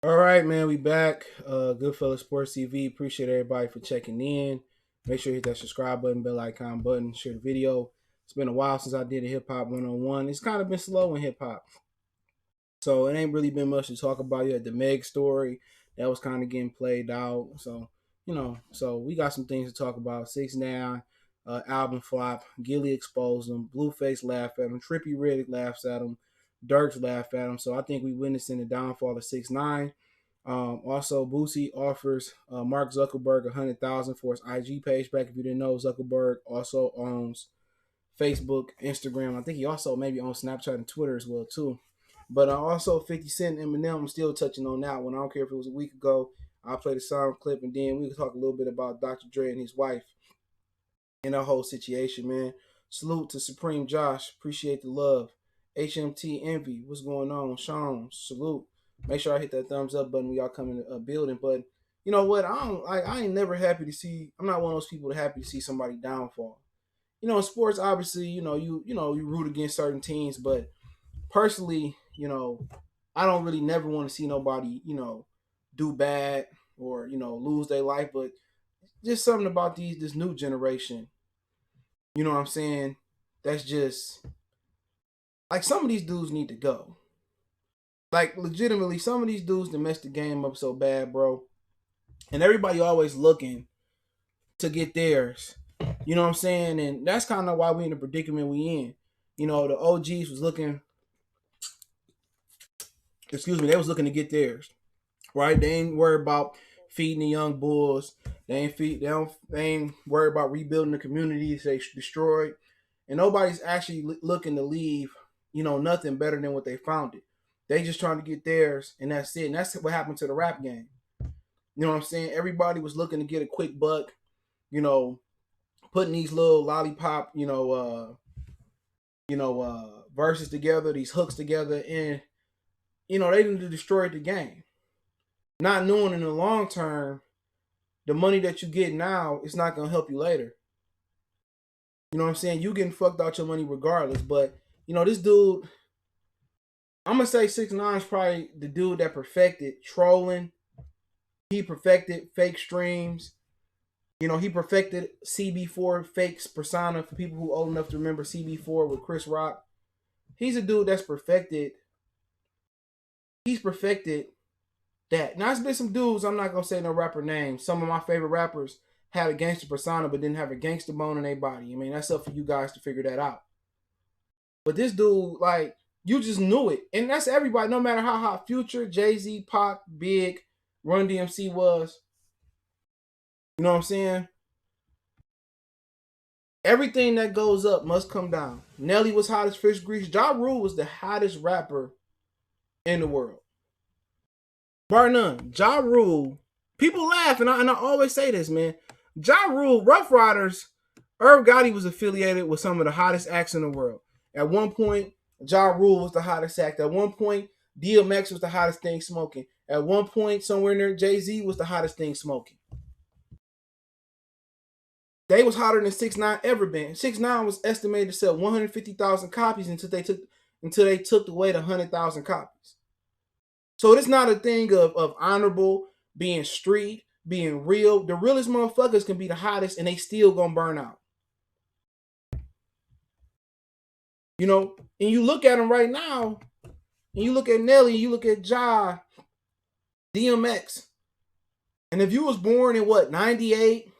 All right, man, we back. Goodfellas Sports TV. Appreciate everybody for checking in. Make sure you hit that subscribe button, bell icon button, share the video. It's been a while since I did a hip hop 101. It's kind of been slow in hip hop, so it ain't really been much to talk about. You had the Meg story that was kind of getting played out. So we got some things to talk about. 6ix9ine album flop. Gilly exposed him. Blueface laughed at him. Trippy Riddick laughs at him. Dirks laughed at him. So I think we witnessing the downfall of 6ix9ine. Also, Boosie offers Mark Zuckerberg 100,000 for his IG page back. If you didn't know, Zuckerberg also owns Facebook, Instagram. I think he also maybe owns Snapchat and Twitter as well too. But also 50 Cent and Eminem, I'm still touching on that one. I don't care if it was a week ago. I'll play the sound clip and then we can talk a little bit about Dr. Dre and his wife and the whole situation, man. Salute to Supreme Josh. Appreciate the love. HMT Envy. What's going on? Sean, salute. Make sure I hit that thumbs up button when y'all come in the building. But you know what? I ain't never happy to see. I'm not one of those people that happy to see somebody downfall. In sports, obviously, you root against certain teams, but personally, I don't really never want to see nobody, do bad or lose their life. But just something about this new generation. You know what I'm saying? That's just like some of these dudes need to go. Like legitimately, some of these dudes that messed the game up so bad, bro. And everybody always looking to get theirs. You know what I'm saying? And that's kind of why we in the predicament we in. The OGs was looking, excuse me, they was looking to get theirs. Right? They ain't worried about feeding the young bulls. They ain't worried about rebuilding the communities they destroyed. And nobody's actually looking to leave, nothing better than what they found it. They just trying to get theirs, and that's it. And that's what happened to the rap game. You know what I'm saying? Everybody was looking to get a quick buck, putting these little lollipop, verses together, these hooks together, and they need to destroy the game. Not knowing in the long term, the money that you get now is not gonna help you later. You know what I'm saying? You getting fucked out your money regardless. But this dude, I'm gonna say 6ix9ine is probably the dude that perfected trolling. He perfected fake streams. He perfected CB4 fakes persona for people who old enough to remember CB4 with Chris Rock. He's a dude that's perfected. He's perfected that. Now, there's been some dudes, I'm not gonna say no rapper names. Some of my favorite rappers had a gangster persona but didn't have a gangster bone in their body. I mean, that's up for you guys to figure that out. But this dude, like, you just knew it. And that's everybody, no matter how hot Future, Jay-Z, Pac, Big, Run DMC was. You know what I'm saying? Everything that goes up must come down. Nelly was hot as fish grease. Ja Rule was the hottest rapper in the world. Bar none. Ja Rule. People laugh, and I always say this, man. Ja Rule, Rough Riders, Irv Gotti was affiliated with some of the hottest acts in the world. At one point, Ja Rule was the hottest act. At one point, DMX was the hottest thing smoking. At one point, somewhere in there, Jay-Z was the hottest thing smoking. They was hotter than 6ix9ine ever been. 6ix9ine was estimated to sell 150,000 copies until they took away the 100,000 copies. So it's not a thing of honorable, being street, being real. The realest motherfuckers can be the hottest and they still gonna burn out. And you look at them right now, and you look at Nelly, and you look at Ja, DMX. And if you was born in 98,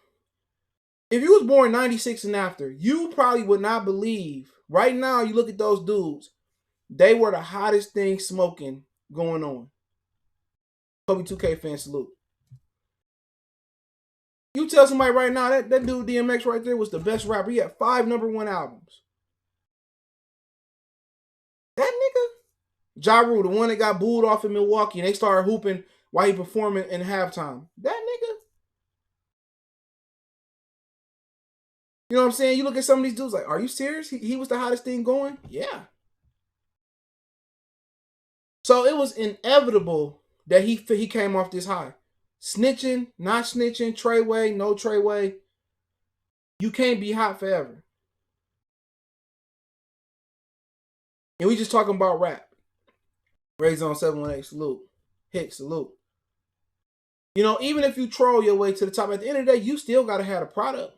if you was born 96 and after, you probably would not believe. Right now, you look at those dudes, they were the hottest thing smoking going on. Kobe 2K fan salute. You tell somebody right now that dude DMX right there was the best rapper. He had 5 #1 albums. That nigga, Ja Rule, the one that got booed off in Milwaukee, and they started hooping while he performing in halftime. That nigga. You know what I'm saying? You look at some of these dudes like, are you serious? He was the hottest thing going? Yeah. So it was inevitable that he came off this high. Snitching, not snitching, Treyway, no Treyway. You can't be hot forever. And we just talking about rap. Raise on 718, salute. Hicks, salute. You know, even if you troll your way to the top, at the end of the day, you still gotta have a product.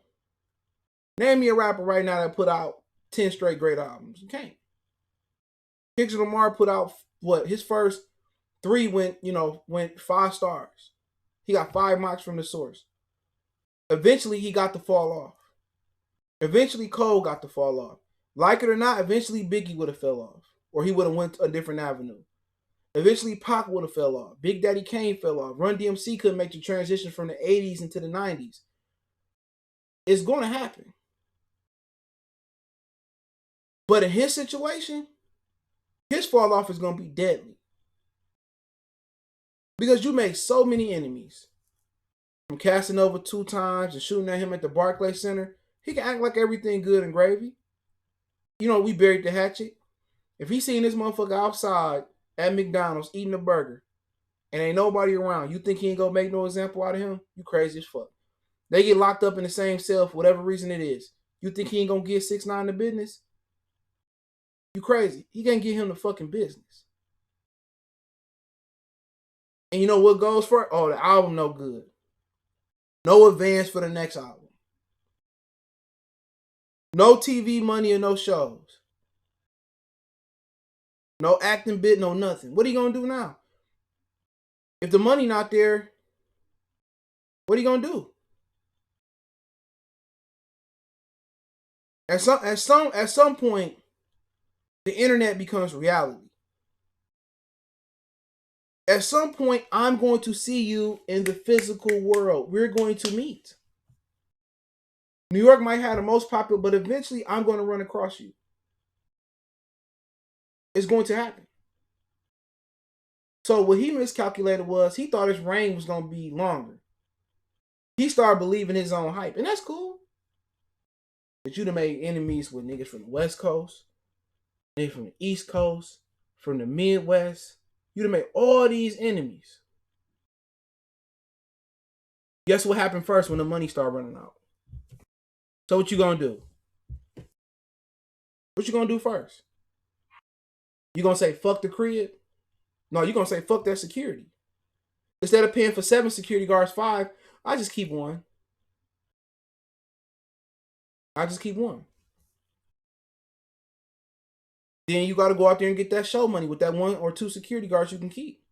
Name me a rapper right now that put out 10 straight great albums. You can't. Kendrick Lamar put out what? His first 3 went 5 stars. He got 5 marks from the source. Eventually, he got to fall off. Eventually, Cole got to fall off. Like it or not, eventually Biggie would have fell off, or he would have went a different avenue. Eventually, Pac would have fell off. Big Daddy Kane fell off. Run DMC couldn't make the transition from the 80s into the 90s. It's going to happen. But in his situation, his fall off is going to be deadly. Because you make so many enemies. From Casanova 2 times and shooting at him at the Barclays Center, he can act like everything good and gravy. You know, we buried the hatchet. If he seen this motherfucker outside at McDonald's eating a burger and ain't nobody around, you think he ain't gonna make no example out of him? You crazy as fuck. They get locked up in the same cell for whatever reason it is. You think he ain't gonna get 6ix9ine the business? You crazy. He can't get him the fucking business. And you know what goes for it? Oh, the album no good. No advance for the next album. No TV money or no shows. No acting bit, no nothing. What are you going to do now? If the money not there, what are you going to do? At some point, the internet becomes reality. At some point, I'm going to see you in the physical world. We're going to meet. New York might have the most popular, but eventually I'm going to run across you. It's going to happen. So what he miscalculated was he thought his reign was going to be longer. He started believing his own hype, and that's cool. But you'd have made enemies with niggas from the West Coast, niggas from the East Coast, from the Midwest. You'd have made all these enemies. Guess what happened first when the money started running out? So what you gonna do? What you gonna do first? You gonna say fuck the crib? No, you gonna say fuck that security. Instead of paying for 7 security guards, 5, I just keep 1. I just keep 1. Then you gotta go out there and get that show money with that 1 or 2 security guards you can keep.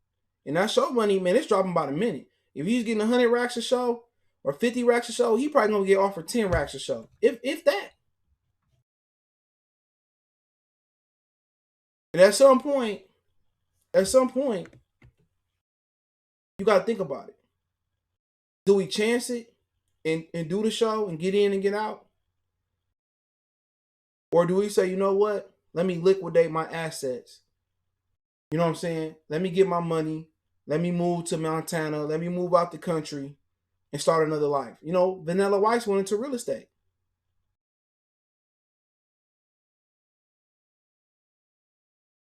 And that show money, man, it's dropping by the minute. If he's getting 100 racks a show or 50 racks a show, he probably gonna get offered 10 racks a show. If that. And at some point, you gotta think about it. Do we chance it and do the show and get in and get out? Or do we say, you know what? Let me liquidate my assets. You know what I'm saying? Let me get my money. Let me move to Montana. Let me move out the country and start another life. You know, Vanilla Ice went into real estate.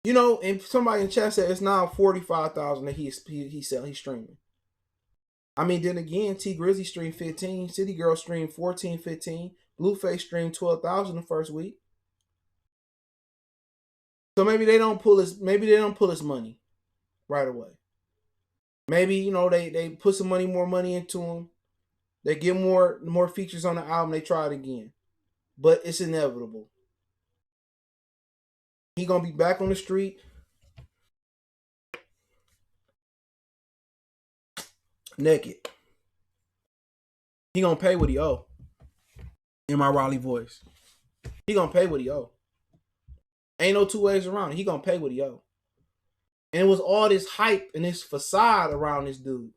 You know, and somebody in chat said it's now 45,000 that he's streaming. I mean, then again, T Grizzly streamed 15, City Girl streamed 14, 15, Blueface streamed 12,000 the first week. So maybe they don't pull his money right away. Maybe, you know, they put some more money into him. They get more features on the album, they try it again. But it's inevitable. He gonna be back on the street. Naked. He gonna pay what he owe. In my Raleigh voice. He gonna pay what he owe. Ain't no 2 ways around it. He gonna pay what he owe. And it was all this hype and this facade around this dude.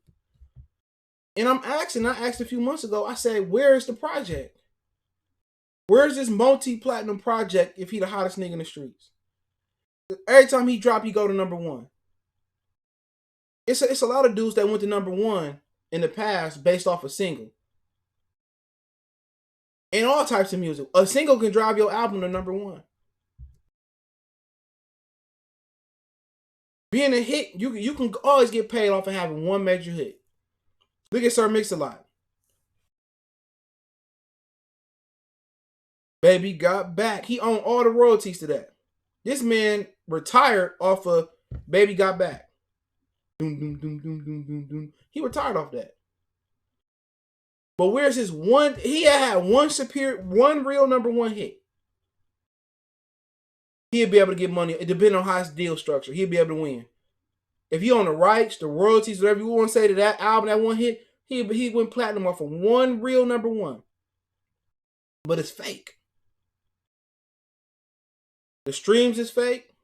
And I asked a few months ago, I said, where is the project? Where's this multi-platinum project if he the hottest nigga in the streets? Every time he drop, he go to #1. It's a lot of dudes that went to #1 in the past based off a single. And all types of music. A single can drive your album to #1. Being a hit, you can always get paid off of having one major hit. Look at Sir Mix-a-Lot. Baby Got Back. He owned all the royalties to that. This man retired off of Baby Got Back. Doom, doom, doom, doom, doom, doom, doom. He retired off that. But where's his one? He had one real #1 hit. He'd be able to get money. It depends on how his deal structure. He'd be able to win. If he on the rights, the royalties, whatever you want to say to that album, that one hit, he went platinum off of one real #1. But it's fake. The streams is fake.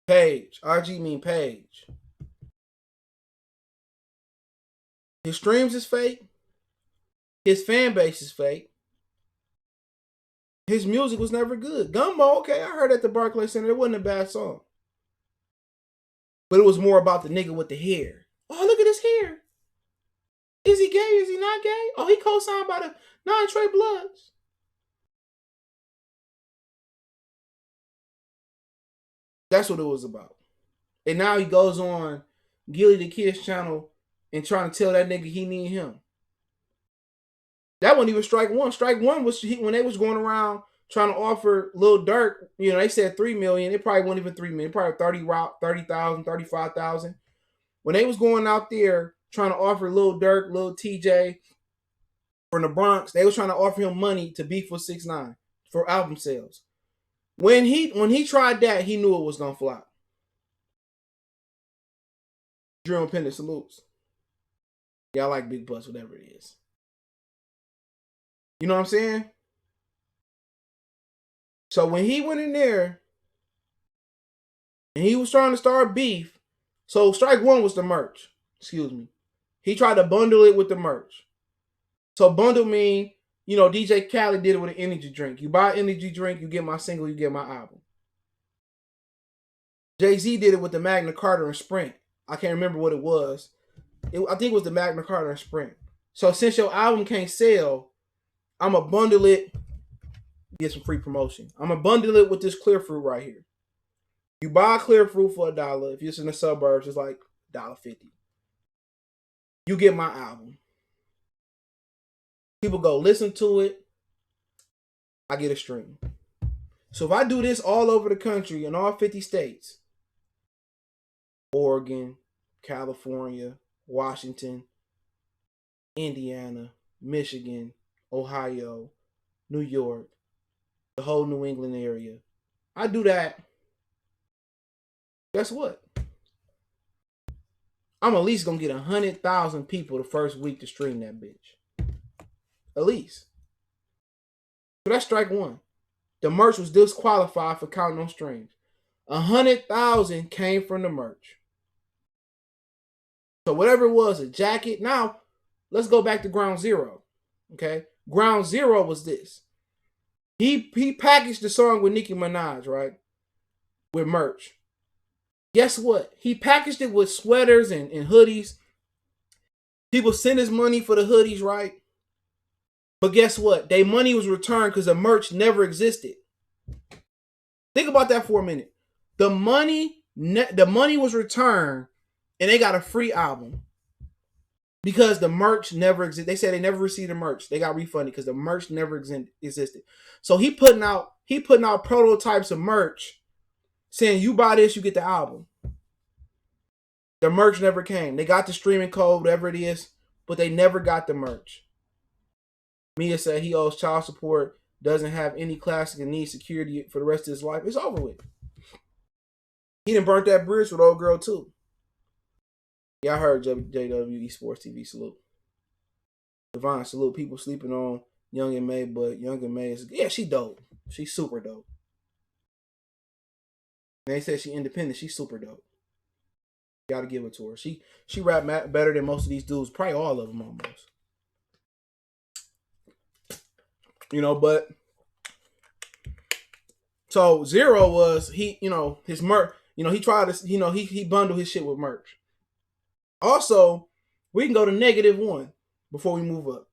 Page. RG mean page. His streams is fake. His fan base is fake. His music was never good. Gumbo, okay, I heard at the Barclays Center. It wasn't a bad song. But it was more about the nigga with the hair. Oh, look at his hair. Is he gay? Is he not gay? Oh, he co-signed by the 9 Trey Bloods. That's what it was about. And now he goes on Gilly the Kid's channel and trying to tell that nigga he need him. That wasn't even strike one. Strike one was when they was going around trying to offer Lil Durk, you know, they said 3 million. It probably wasn't even 3 million. Probably 30,000, 35,000. When they was going out there trying to offer Lil Durk, Lil TJ from the Bronx, they was trying to offer him money to beef with 6ix9ine for album sales. When he tried that, he knew it was gonna flop. Drill Independent salutes. Y'all like Big Butts, whatever it is. You know what I'm saying? So when he went in there and he was trying to start beef, so strike one was the merch. Excuse me. He tried to bundle it with the merch. So bundle mean, you know, DJ Khaled did it with an energy drink. You buy an energy drink, you get my single, you get my album. Jay-Z did it with the Magna Carta and Sprint. I can't remember what it was. I think it was the Magna Carta and Sprint. So since your album can't sell, I'm going to bundle it, get some free promotion. I'm going to bundle it with this clear fruit right here. You buy clear fruit for $1. If it's in the suburbs, it's like $1.50. You get my album. People go listen to it. I get a stream. So if I do this all over the country in all 50 states, Oregon, California, Washington, Indiana, Michigan, Ohio, New York, the whole New England area. I do that. Guess what? I'm at least going to get 100,000 people the first week to stream that bitch. At least. So that's strike one. The merch was disqualified for counting on streams. 100,000 came from the merch. So whatever it was, a jacket. Now, let's go back to ground zero. Okay? Ground zero was this. He packaged the song with Nicki Minaj, right? With merch. Guess what? He packaged it with sweaters and hoodies. People sent his money for the hoodies, right? But guess what? Their money was returned because the merch never existed. Think about that for a minute. The money was returned and they got a free album because the merch never existed. They said they never received the merch. They got refunded because the merch never existed. So he putting out prototypes of merch saying you buy this, you get the album. The merch never came. They got the streaming code, whatever it is, but they never got the merch. Mia said he owes child support, doesn't have any classic and needs security for the rest of his life. It's over with. He done burnt that bridge with old girl too. Y'all heard JW Esports TV salute. Divine salute. People sleeping on Young and May, but Young and May is, yeah, she dope. She's super dope. And they said she independent. She's super dope. Gotta give it to her. She rap better than most of these dudes. Probably all of them almost. You know, but so Zero was his merch. He tried to he bundled his shit with merch. Also, we can go to -1 before we move up.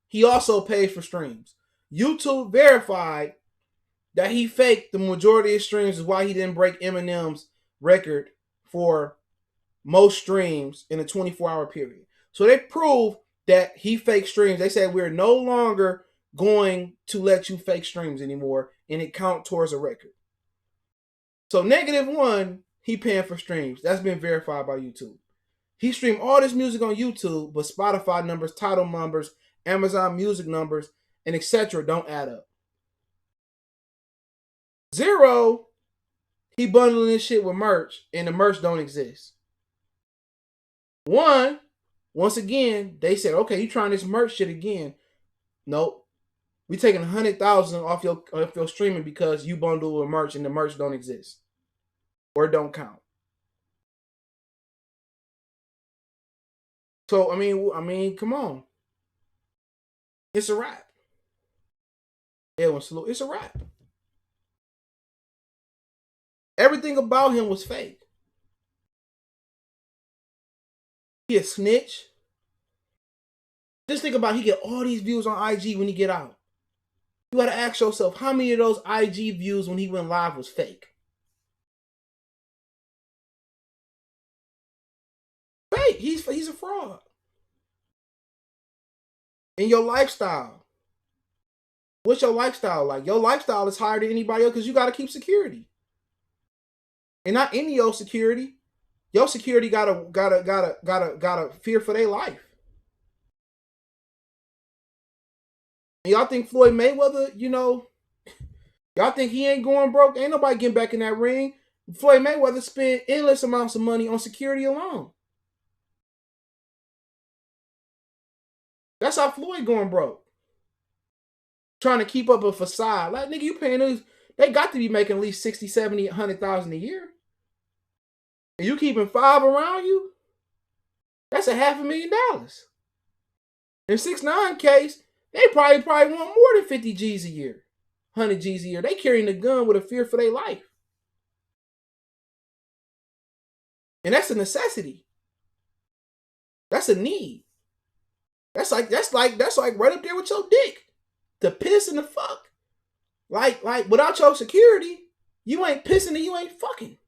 He also pays for streams. YouTube verified that he faked the majority of streams, is why he didn't break Eminem's record for most streams in a 24-hour period. So they proved that he faked streams. They said we're no longer going to let you fake streams anymore, and it count towards a record. So -1, he paying for streams. That's been verified by YouTube. He streamed all this music on YouTube, but Spotify numbers, Tidal numbers, Amazon Music numbers, and etc. don't add up. 0, he bundling this shit with merch, and the merch don't exist. 1, once again, they said, okay, you trying this merch shit again. Nope. We taking 100,000 off your streaming because you bundle with merch and the merch don't exist. Or don't count. So I mean, come on. It's a wrap. It's a wrap. Everything about him was fake. He a snitch. Just think about he get all these views on IG when he get out. You gotta ask yourself, how many of those IG views when he went live was fake? Fake. He's a fraud. And your lifestyle. What's your lifestyle like? Your lifestyle is higher than anybody else because you gotta keep security. And not any old security. Your security gotta fear for their life. And y'all think Floyd Mayweather, y'all think he ain't going broke? Ain't nobody getting back in that ring. Floyd Mayweather spent endless amounts of money on security alone. That's how Floyd going broke. Trying to keep up a facade. Like, nigga, you paying those, they got to be making at least 60, 70, 100,000 a year. And you keeping 5 around you? That's $500,000. In 6ix9ine case, they probably want more than 50 G's a year. 100 G's a year. They carrying the gun with a fear for their life. And that's a necessity. That's a need. That's like right up there with your dick. The piss and the fuck. Like without your security, you ain't pissing and you ain't fucking.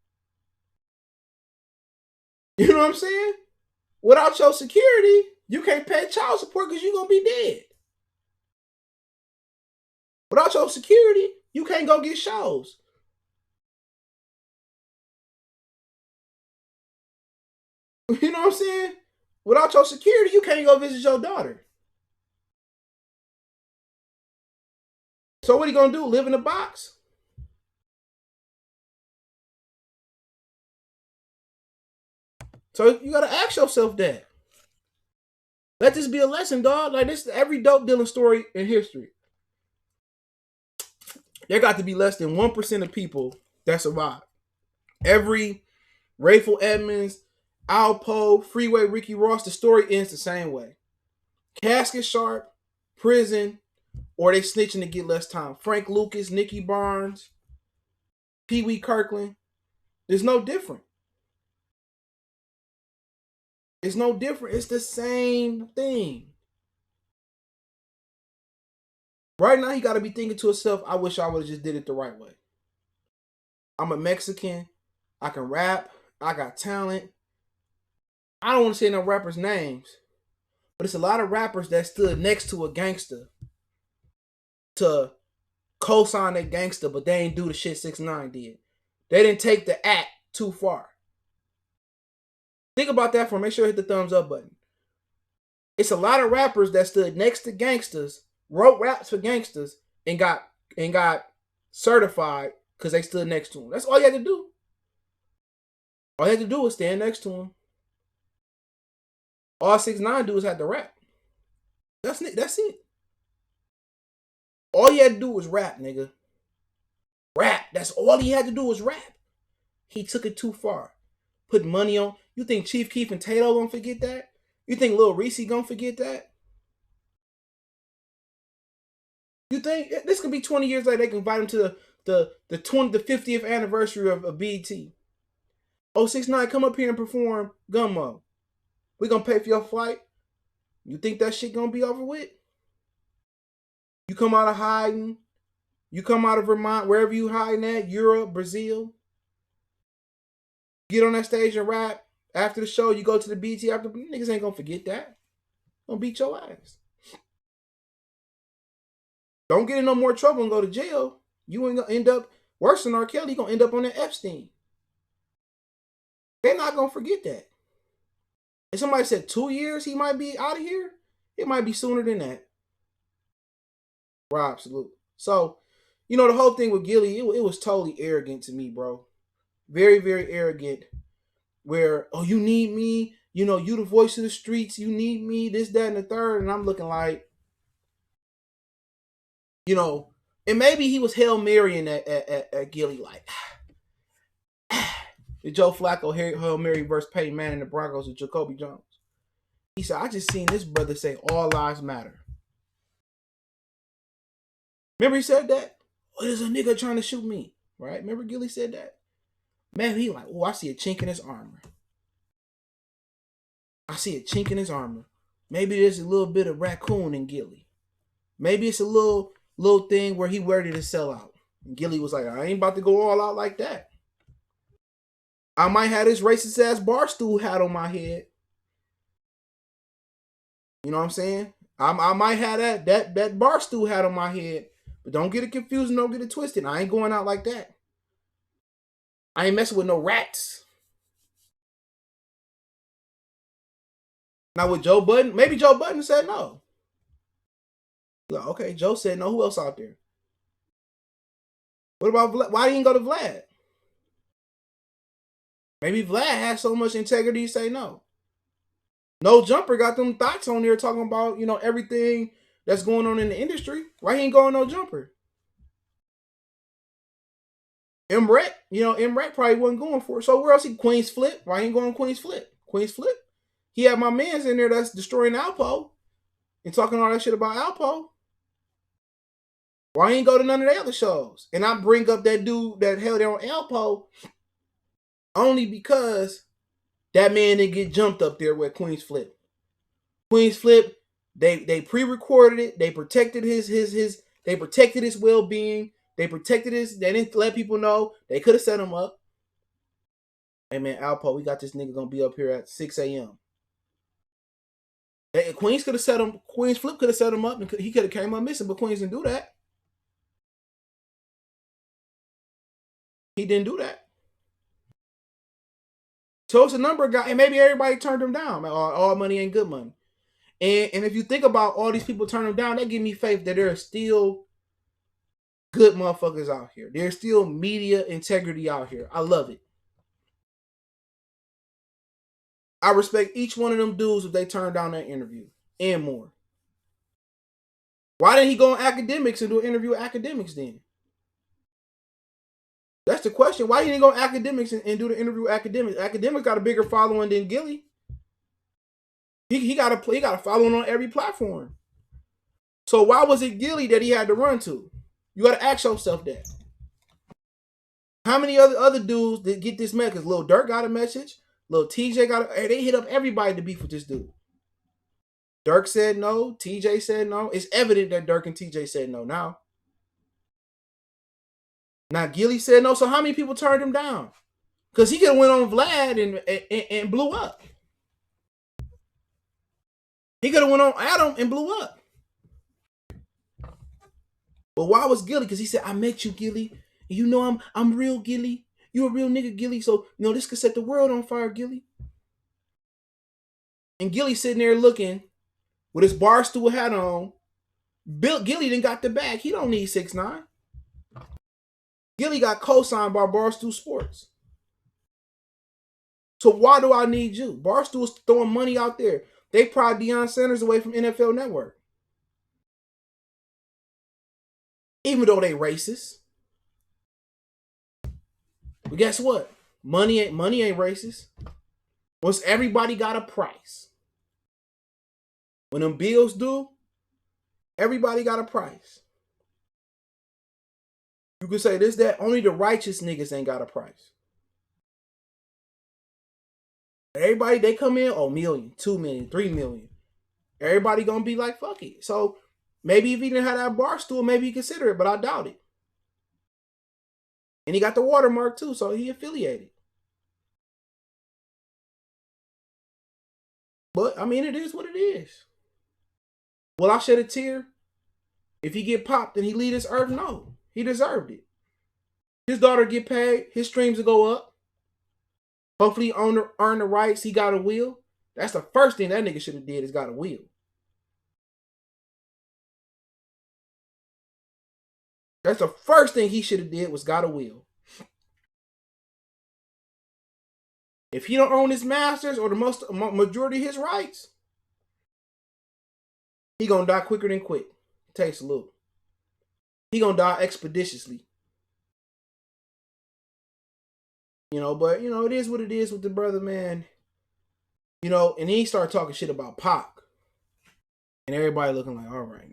You know what I'm saying? Without your security, you can't pay child support because you're going to be dead. Without your security, you can't go get shows. You know what I'm saying? Without your security, you can't go visit your daughter. So what are you going to do? Live in a box? So you got to ask yourself that. Let this be a lesson, dog. Like, this is every dope dealing story in history. There got to be less than 1% of people that survive. Every Rayful Edmonds, Alpo, Freeway, Ricky Ross, the story ends the same way. Casket sharp, prison, or they snitching to get less time. Frank Lucas, Nicky Barnes, Pee Wee Kirkland. There's no different. It's no different. It's the same thing. Right now, he got to be thinking to himself, I wish I would have just did it the right way. I'm a Mexican. I can rap. I got talent. I don't want to say no rappers' names, but it's a lot of rappers that stood next to a gangster to co-sign that gangster, but they ain't do the shit 6ix9ine did. They didn't take the act too far. Think about that for me. Make sure you hit the thumbs up button. It's a lot of rappers that stood next to gangsters, wrote raps for gangsters, and got certified because they stood next to them. That's all you had to do. All you had to do was stand next to him. All 6ix9ine do is have to rap. That's it. All he had to do was rap, nigga. Rap. That's all he had to do was rap. He took it too far. Put money on. You think Chief Keef and Tato gonna forget that? You think Lil Reese gonna forget that? You think this could be 20 years later? They can invite him to the 50th anniversary of BET. Oh, 6ix9ine, come up here and perform Gummo. We gonna pay for your flight. You think that shit gonna be over with? You come out of hiding. You come out of Vermont, wherever you hiding at, Europe, Brazil. Get on that stage and rap. After the show, you go to the BT after. Niggas ain't gonna forget that. Gonna beat your ass. Don't get in no more trouble and go to jail. You ain't gonna end up Worse than R. Kelly, he gonna end up on that Epstein. They're not gonna forget that. If somebody said 2 years he might be out of here, it might be sooner than that. Rob, salute. So, you know, the whole thing with Gilly, it was totally arrogant to me, bro. Very, very arrogant. Where, oh, you need me, you know, you the voice of the streets, you need me, this, that, and the third. And I'm looking like, you know, and maybe he was Hail Marying at Gilly, like, the Joe Flacco Hail Mary versus Peyton Manning and the Broncos with Jacoby Jones. He said, I just seen this brother say all lives matter. Remember he said that? Oh, there's a nigga trying to shoot me, right? Remember Gilly said that? Man, he like, oh, I see a chink in his armor. I see a chink in his armor. Maybe there's a little bit of raccoon in Gilly. Maybe it's a little thing where he ready to sell out. And Gilly was like, I ain't about to go all out like that. I might have this racist ass barstool hat on my head. You know what I'm saying? I might have that barstool hat on my head. But don't get it confused and don't get it twisted. I ain't going out like that. I ain't messing with no rats. Now with Joe Budden, maybe Joe Budden said no. Like, okay, Joe said no. Who else out there? What about Vlad? Why didn't he go to Vlad? Maybe Vlad has so much integrity to say no. No Jumper got them thoughts on there talking about, you know, everything that's going on in the industry. Why he ain't going No Jumper? Emret, you know, Emret probably wasn't going for it. So where else he Queen's Flip? Why he ain't going Queen's Flip? Queen's Flip? He had my mans in there that's destroying Alpo and talking all that shit about Alpo. Why he ain't go to none of the other shows? And I bring up that dude that held there on Alpo only because that man didn't get jumped up there with Queen's Flip. Queen's Flip, they pre-recorded it. They protected his they protected his well-being. They protected his. They didn't let people know. They could have set him up. Hey man, Alpo, we got this nigga gonna be up here at 6 a.m. Queens could have set him. Queen's Flip could have set him up, and he could have came up missing. But Queens didn't do that. He didn't do that. So it's a number of guys, and maybe everybody turned him down. All money ain't good money. And if you think about all these people turn him down, that give me faith that there are still good motherfuckers out here. There's still media integrity out here. I love it. I respect each one of them dudes if they turn down that interview and more. Why didn't he go on academics and do an interview with academics then? That's the question. Why didn't he go on academics and do the interview with academics? Academics got a bigger following than Gilly. He got a following on every platform. So why was it Gilly that he had to run to? You got to ask yourself that. How many other dudes that get this message? Because Lil Durk got a message. Lil TJ got they hit up everybody to beef with this dude. Durk said no. TJ said no. It's evident that Durk and TJ said no now. Now Gilly said no. So how many people turned him down? Because he could have went on Vlad and blew up. He could have went on Adam and blew up. But why was Gilly? Because he said, I met you, Gilly. And you know I'm real, Gilly. You a real nigga, Gilly. So, you know, this could set the world on fire, Gilly. And Gilly sitting there looking with his barstool hat on. Gilly didn't got the bag. He don't need 6ix9ine. Gilly got co-signed by Barstool Sports. So why do I need you? Barstool's throwing money out there. They pried Deion Sanders away from NFL Network. Even though they racist. But guess what? Money ain't racist. Once everybody got a price. When them bills due, everybody got a price. You could say this, that, only the righteous niggas ain't got a price. Everybody, they come in, oh, $1 million, $2 million, $3 million. Everybody gonna be like, fuck it. So maybe if he didn't have that bar stool, maybe he consider it, but I doubt it. And he got the watermark too, so he affiliated. But I mean, it is what it is. Will I shed a tear if he get popped and he leave this earth? No, he deserved it. His daughter get paid. His streams will go up. Hopefully, earn the rights. He got a will. That's the first thing that nigga should have did is got a will. That's the first thing he should have did was got a will. If he don't own his masters or the majority of his rights, he gonna die quicker than quick. Takes a look. He gonna die expeditiously. But it is what it is with the brother, man. And then he started talking shit about Pac. And everybody looking like, all right,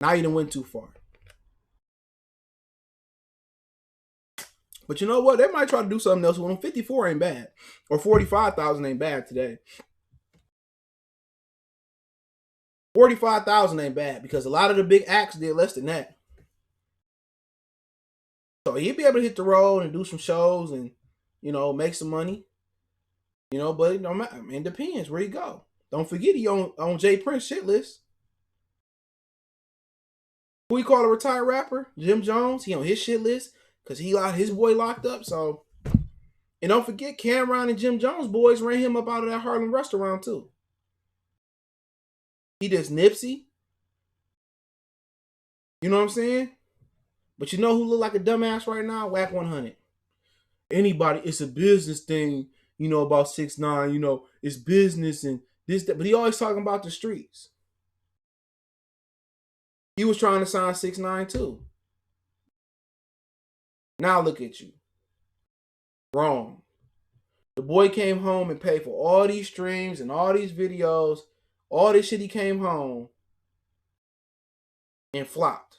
now you done went too far. But you know what? They might try to do something else with him. 54 ain't bad. Or 45,000 ain't bad today. 45,000 ain't bad because a lot of the big acts did less than that. So he'd be able to hit the road and do some shows and, make some money. But it depends where you go. Don't forget he on Jay Prince shit list. Who he call a retired rapper? Jim Jones. He on his shit list because he got his boy locked up. So, and don't forget Cameron and Jim Jones boys ran him up out of that Harlem restaurant too. He does Nipsey. You know what I'm saying? But you know who look like a dumbass right now? Whack 100. Anybody, it's a business thing, about 6ix9ine, it's business and this, that. But he always talking about the streets. He was trying to sign 6ix9ine too. Now look at you. Wrong. The boy came home and paid for all these streams and all these videos, all this shit. He came home and flopped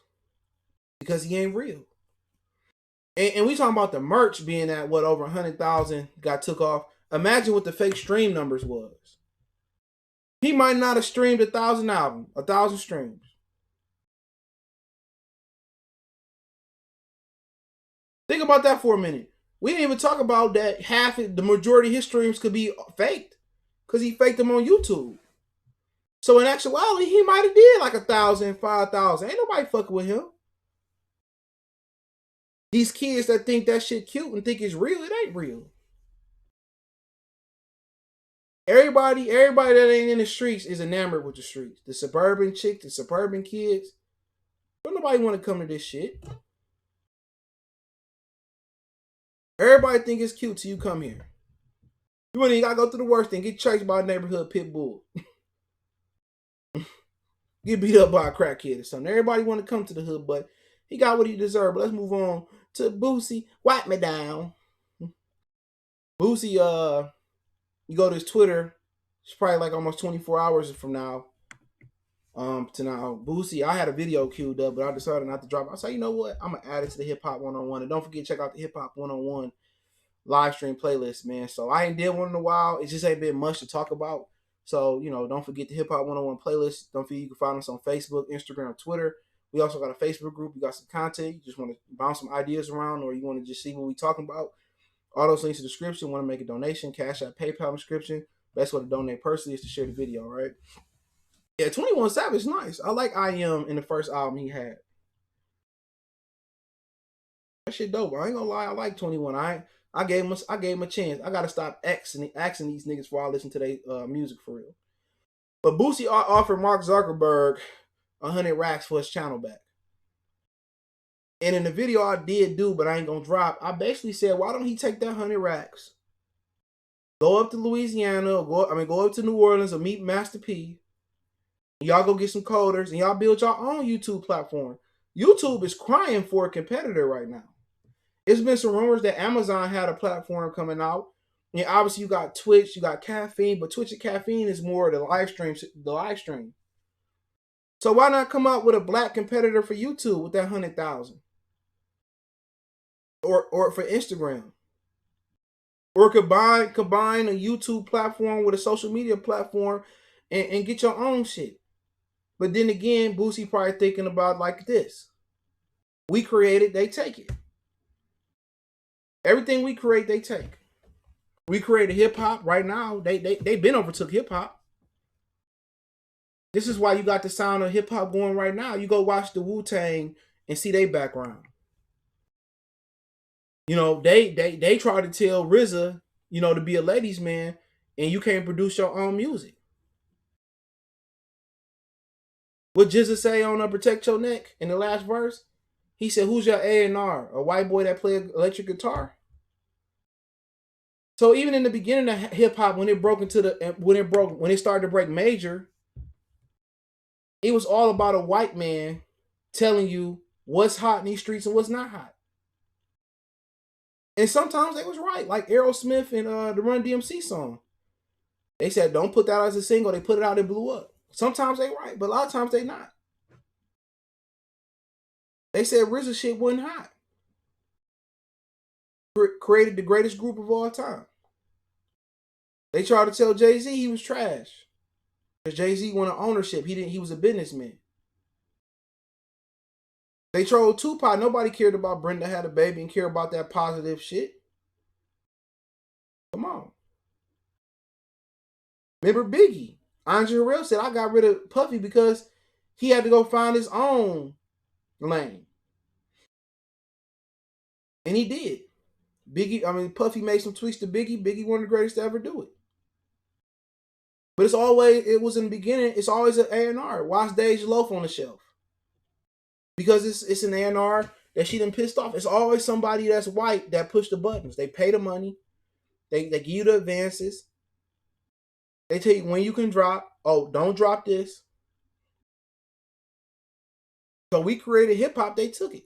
because he ain't real. And we talking about the merch being at what, over 100,000 got took off. Imagine what the fake stream numbers was. He might not have streamed 1,000 albums, 1,000 streams. Think about that for a minute. We didn't even talk about that the majority of his streams could be faked because he faked them on YouTube. So in actuality, he might have did like 1,000, 5,000. Ain't nobody fucking with him. These kids that think that shit cute and think it's real, it ain't real. Everybody that ain't in the streets is enamored with the streets. The suburban chicks, the suburban kids. Don't nobody want to come to this shit. Everybody think it's cute till you come here. You ain't gotta go through the worst thing. Get chased by a neighborhood pit bull. Get beat up by a crackhead or something. Everybody want to come to the hood, but he got what he deserved. But let's move on to Boosie. Wipe me down. Boosie, you go to his Twitter. It's probably like almost 24 hours from now. To now, Boosie, I had a video queued up, but I decided not to drop it. I said, you know what? I'm gonna add it to the Hip Hop 101, and don't forget to check out the Hip Hop 101 live stream playlist, man. So I ain't did one in a while. It just ain't been much to talk about. So don't forget the Hip Hop 101 playlist. Don't forget you can find us on Facebook, Instagram, Twitter. We also got a Facebook group. We got some content. You just want to bounce some ideas around, or you want to just see what we talking about. All those links in the description. Want to make a donation? Cash App, PayPal description. Best way to donate personally is to share the video, right? Yeah, 21 Savage, nice. I like I Am in the first album he had. That shit dope. I ain't gonna lie, I like 21. I gave him a chance. I gotta stop asking these niggas before I listen to their music for real. But Boosie offered Mark Zuckerberg 100 racks for his channel back. And in the video I did do, but I ain't gonna drop, I basically said, why don't he take that 100 racks, go up to Louisiana, or go up to New Orleans or meet Master P. Y'all go get some coders and y'all build your own YouTube platform. YouTube is crying for a competitor right now. It's been some rumors that Amazon had a platform coming out. And obviously you got Twitch, you got Caffeine, but Twitch and Caffeine is more the live stream. So why not come up with a black competitor for YouTube with that 100,000? Or for Instagram. Or combine a YouTube platform with a social media platform and get your own shit. But then again, Boosie probably thinking about like this. We create it, they take it. Everything we create, they take. We created hip hop right now. They been overtook hip hop. This is why you got the sound of hip hop going right now. You go watch the Wu-Tang and see their background. You know, they try to tell RZA, you know, to be a ladies' man, and you can't produce your own music. What Jizza say on Protect Your Neck in the last verse? He said, "Who's your A&R? A white boy that play electric guitar?" So even in the beginning of hip hop, when when it started to break major, it was all about a white man telling you what's hot in these streets and what's not hot. And sometimes they was right, like Aerosmith and the Run DMC song. They said don't put that out as a single. They put it out, it blew up. Sometimes they right, but a lot of times they not. They said RZA shit wasn't hot. Created the greatest group of all time. They tried to tell Jay-Z he was trash. Because Jay-Z wanted ownership. He was a businessman. They trolled Tupac. Nobody cared about Brenda had a baby and cared about that positive shit. Come on. Remember Biggie? Andre Harrell said, I got rid of Puffy because he had to go find his own lane. And he did. Puffy made some tweets to Biggie. Biggie one of the greatest to ever do it. But it was in the beginning, it's always an A&R. Watch Dej Loaf on the shelf. Because it's an A&R that she done pissed off. It's always somebody that's white that push the buttons. They pay the money. They give you the advances. They tell you when you can drop. Oh, don't drop this. So we created hip hop. They took it.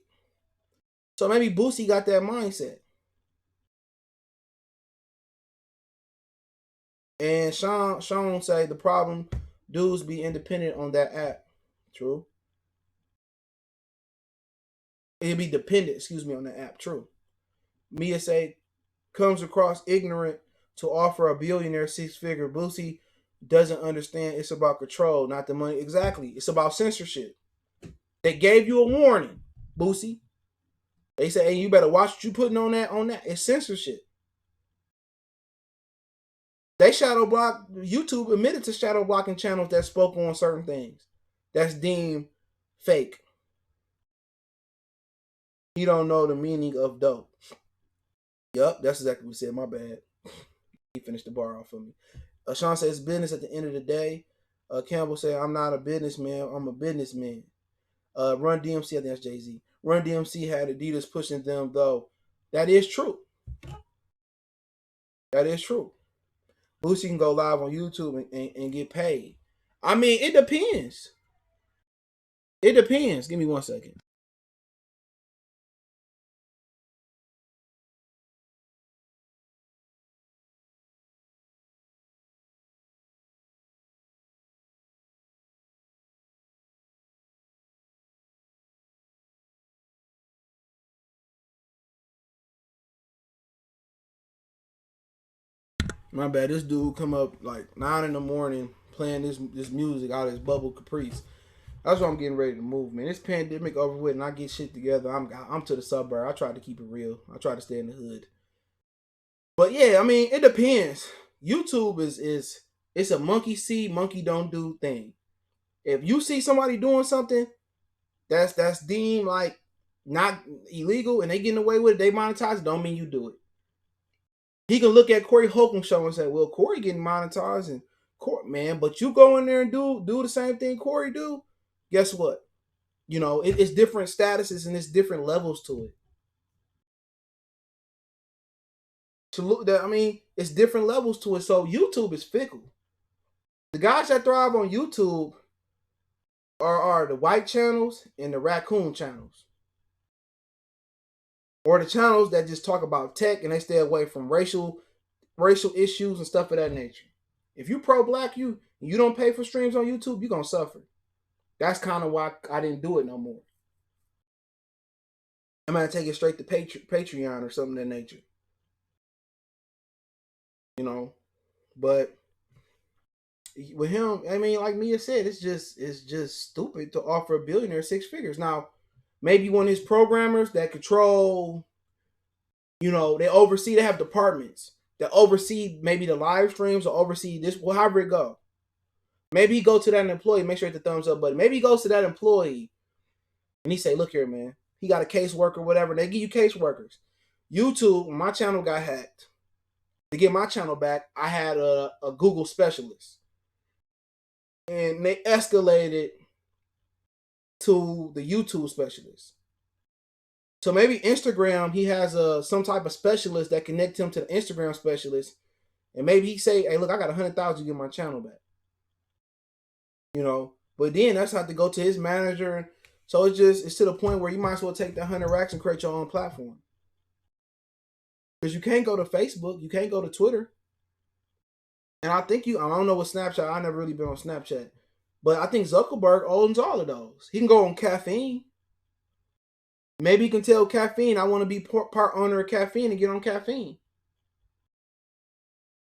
So maybe Boosie got that mindset. And Sean say the problem, dudes be independent on that app. True. It'd be dependent, on the app. True. Mia say comes across ignorant to offer a billionaire six-figure. Boosie doesn't understand it's about control, not the money. Exactly. It's about censorship. They gave you a warning, Boosie. They say, hey, you better watch what you putting on that. It's censorship. They shadow block. YouTube admitted to shadow blocking channels that spoke on certain things that's deemed fake. You don't know the meaning of dope. Yup, that's exactly what he said. My bad. He finished the bar off for me. Sean says business at the end of the day. Campbell said, I'm not a businessman. I'm a businessman. Run DMC, I think that's Jay-Z. Run DMC had Adidas pushing them, though. That is true. That is true. Boosie can go live on YouTube and get paid. I mean, it depends. It depends. Give me 1 second. My bad. This dude come up like 9 in the morning playing this music out of his bubble caprice. That's why I'm getting ready to move, man. This pandemic over with, and I get shit together. I'm to the suburb. I try to keep it real. I try to stay in the hood. But yeah, I mean, it depends. YouTube is it's a monkey see, monkey don't do thing. If you see somebody doing something that's deemed like not illegal and they getting away with it, they monetize it, don't mean you do it. He can look at Corey Holcomb show and say, well, Corey getting monetized and man, but you go in there and do the same thing Corey do, guess what? You know, it's different statuses and it's different levels to it. To look that, I mean, it's different levels to it. So YouTube is fickle. The guys that thrive on YouTube are the white channels and the raccoon channels. Or the channels that just talk about tech and they stay away from racial issues and stuff of that nature. If you pro-black, you don't pay for streams on YouTube, you're going to suffer. That's kind of why I didn't do it no more. I'm going to take it straight to Patreon or something of that nature. You know, but with him, I mean, like Mia said, it's just stupid to offer a billionaire six figures. Now, maybe one of his programmers that control, you know, they have departments that oversee maybe the live streams or oversee this, well, however it go. Maybe he go to that employee, make sure hit the thumbs up button. Maybe he goes to that employee and he say, look here, man, he got a caseworker, whatever. They give you caseworkers. YouTube, when my channel got hacked, to get my channel back, I had a Google specialist. And they escalated to the YouTube specialist. So maybe Instagram, he has some type of specialist that connect him to the Instagram specialist. And maybe he say, hey, look, I got 100,000 to get my channel back. You know, but then that's have to go to his manager. So it's to the point where you might as well take that 100 racks and create your own platform. Because you can't go to Facebook, you can't go to Twitter. And I don't know what Snapchat, I've never really been on Snapchat. But I think Zuckerberg owns all of those. He can go on Caffeine. Maybe he can tell Caffeine, I want to be part owner of Caffeine and get on Caffeine.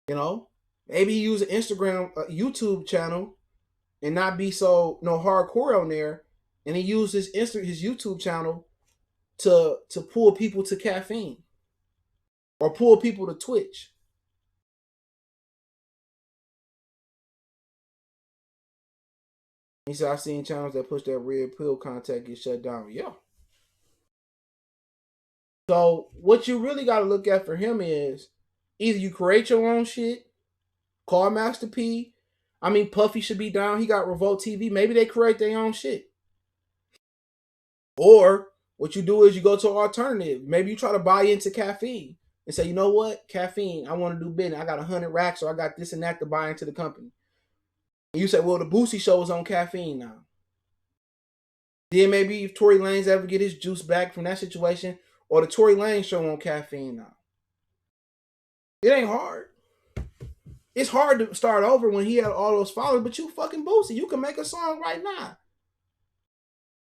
You know, maybe he use an Instagram, YouTube channel and not be so hardcore on there. And he uses his YouTube channel to pull people to Caffeine or pull people to Twitch. He said, I've seen channels that push that red pill content get shut down. Yeah. So what you really got to look at for him is either you create your own shit, call Master P. I mean, Puffy should be down. He got Revolt TV. Maybe they create their own shit. Or what you do is you go to an alternative. Maybe you try to buy into Caffeine and say, you know what, Caffeine, I want to do business. I got 100 racks or I got this and that to buy into the company. And you say, well, the Boosie show is on Caffeine now. Then maybe if Tory Lanez ever get his juice back from that situation, or the Tory Lanez show on Caffeine now. It ain't hard. It's hard to start over when he had all those followers, but you fucking Boosie. You can make a song right now.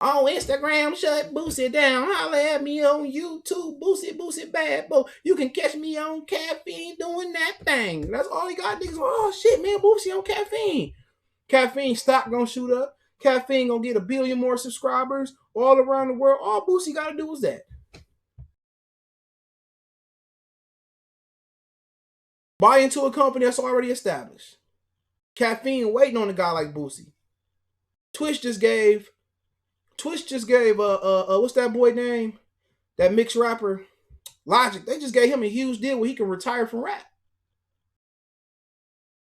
On Instagram, shut Boosie down. Holla at me on YouTube. Boosie bad boy. You can catch me on Caffeine doing that thing. That's all he got. Niggas, oh shit, man, Boosie on Caffeine. Caffeine stock gonna shoot up. Caffeine gonna get 1 billion more subscribers all around the world. All Boosie gotta do is that. Buy into a company that's already established. Caffeine waiting on a guy like Boosie. Twitch just gave what's that boy name? That mixed rapper, Logic. They just gave him a huge deal where he can retire from rap.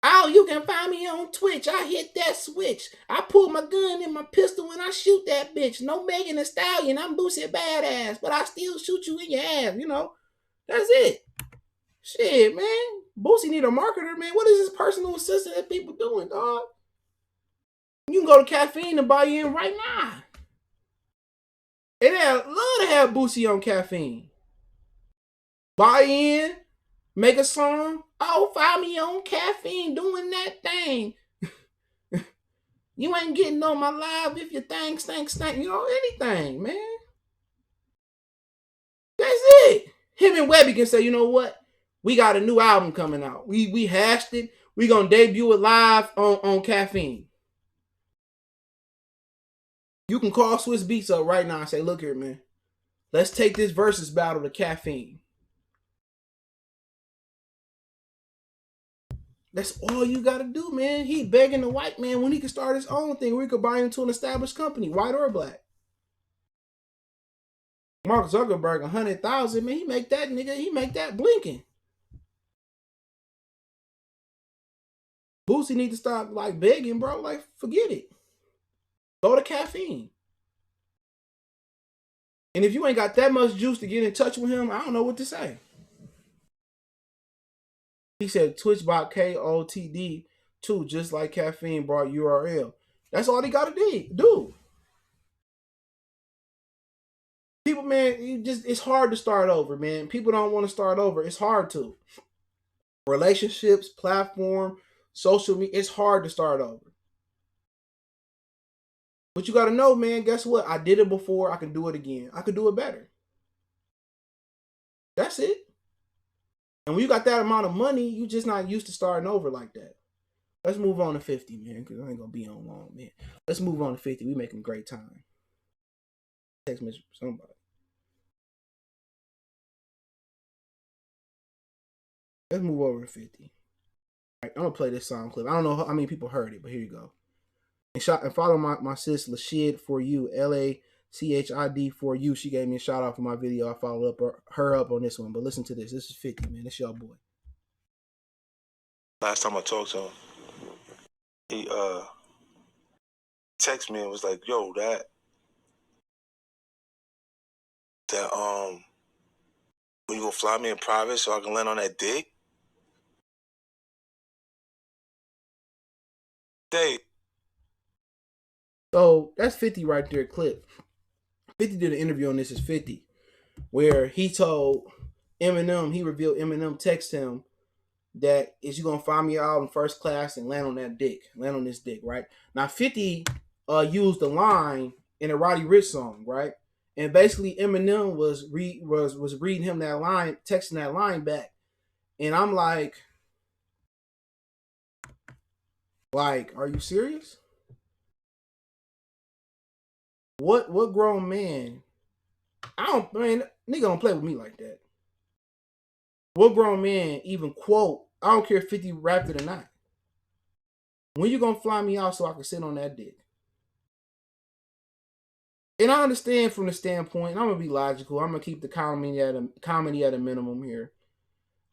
Oh, you can find me on Twitch. I hit that switch. I pull my gun and my pistol and I shoot that bitch. No Megan Thee Stallion. I'm Boosie badass, but I still shoot you in your ass. You know, that's it. Shit, man. Boosie need a marketer, man. What is this personal assistant that people doing, dog? You can go to Caffeine and buy in right now. And they love to have Boosie on Caffeine. Buy in, make a song. Oh, find me on Caffeine doing that thing. You ain't getting on my live if your thing stank. You know, anything, man. That's it. Him and Webby can say, you know what? We got a new album coming out. We hashed it. We gonna debut it live on Caffeine. You can call Swiss Beats up right now and say, look here, man. Let's take this versus battle to Caffeine. That's all you got to do, man. He begging the white man when he can start his own thing where he could buy into an established company, white or black. Mark Zuckerberg, 100,000, man, he make that blinking. Boosie need to stop like begging, bro. Like, forget it. Go to Caffeine. And if you ain't got that much juice to get in touch with him, I don't know what to say. He said Twitchbot KOTD too, just like Caffeine brought URL. That's all he got to do. People, man, it's hard to start over, man. People don't want to start over. It's hard to. Relationships, platform, social media, it's hard to start over. But you got to know, man, guess what? I did it before. I can do it again. I could do it better. That's it. And when you got that amount of money, you just not used to starting over like that. Let's move on to 50, man, because I ain't going to be on long, man. Let's move on to 50. We making great time. Text message from somebody. Let's move over to 50. All right, I'm going to play this song clip. I don't know how many people heard it, but here you go. And follow my sis, Lashid For You, LA CHID for you. She gave me a shout out for my video. I followed up her up on this one. But listen to this. This is 50, man. This y'all boy. Last time I talked to him, he texted me and was like, "Yo, that when you gonna fly me in private so I can land on that dick?" Dave. So that's 50 right there, clip. 50 did an interview on This Is 50, where he told Eminem, he revealed Eminem text him that is you gonna find me out in first class and land on that dick, land on this dick, right? Now 50 used the line in a Roddy Ricch song, right? And basically Eminem was reading him that line, texting that line back. And I'm like, are you serious? What grown man? Nigga don't play with me like that. What grown man even quote, I don't care if 50 rapped it or not. When you gonna fly me out so I can sit on that dick? And I understand from the standpoint, I'm gonna be logical. I'm gonna keep the comedy at a minimum here.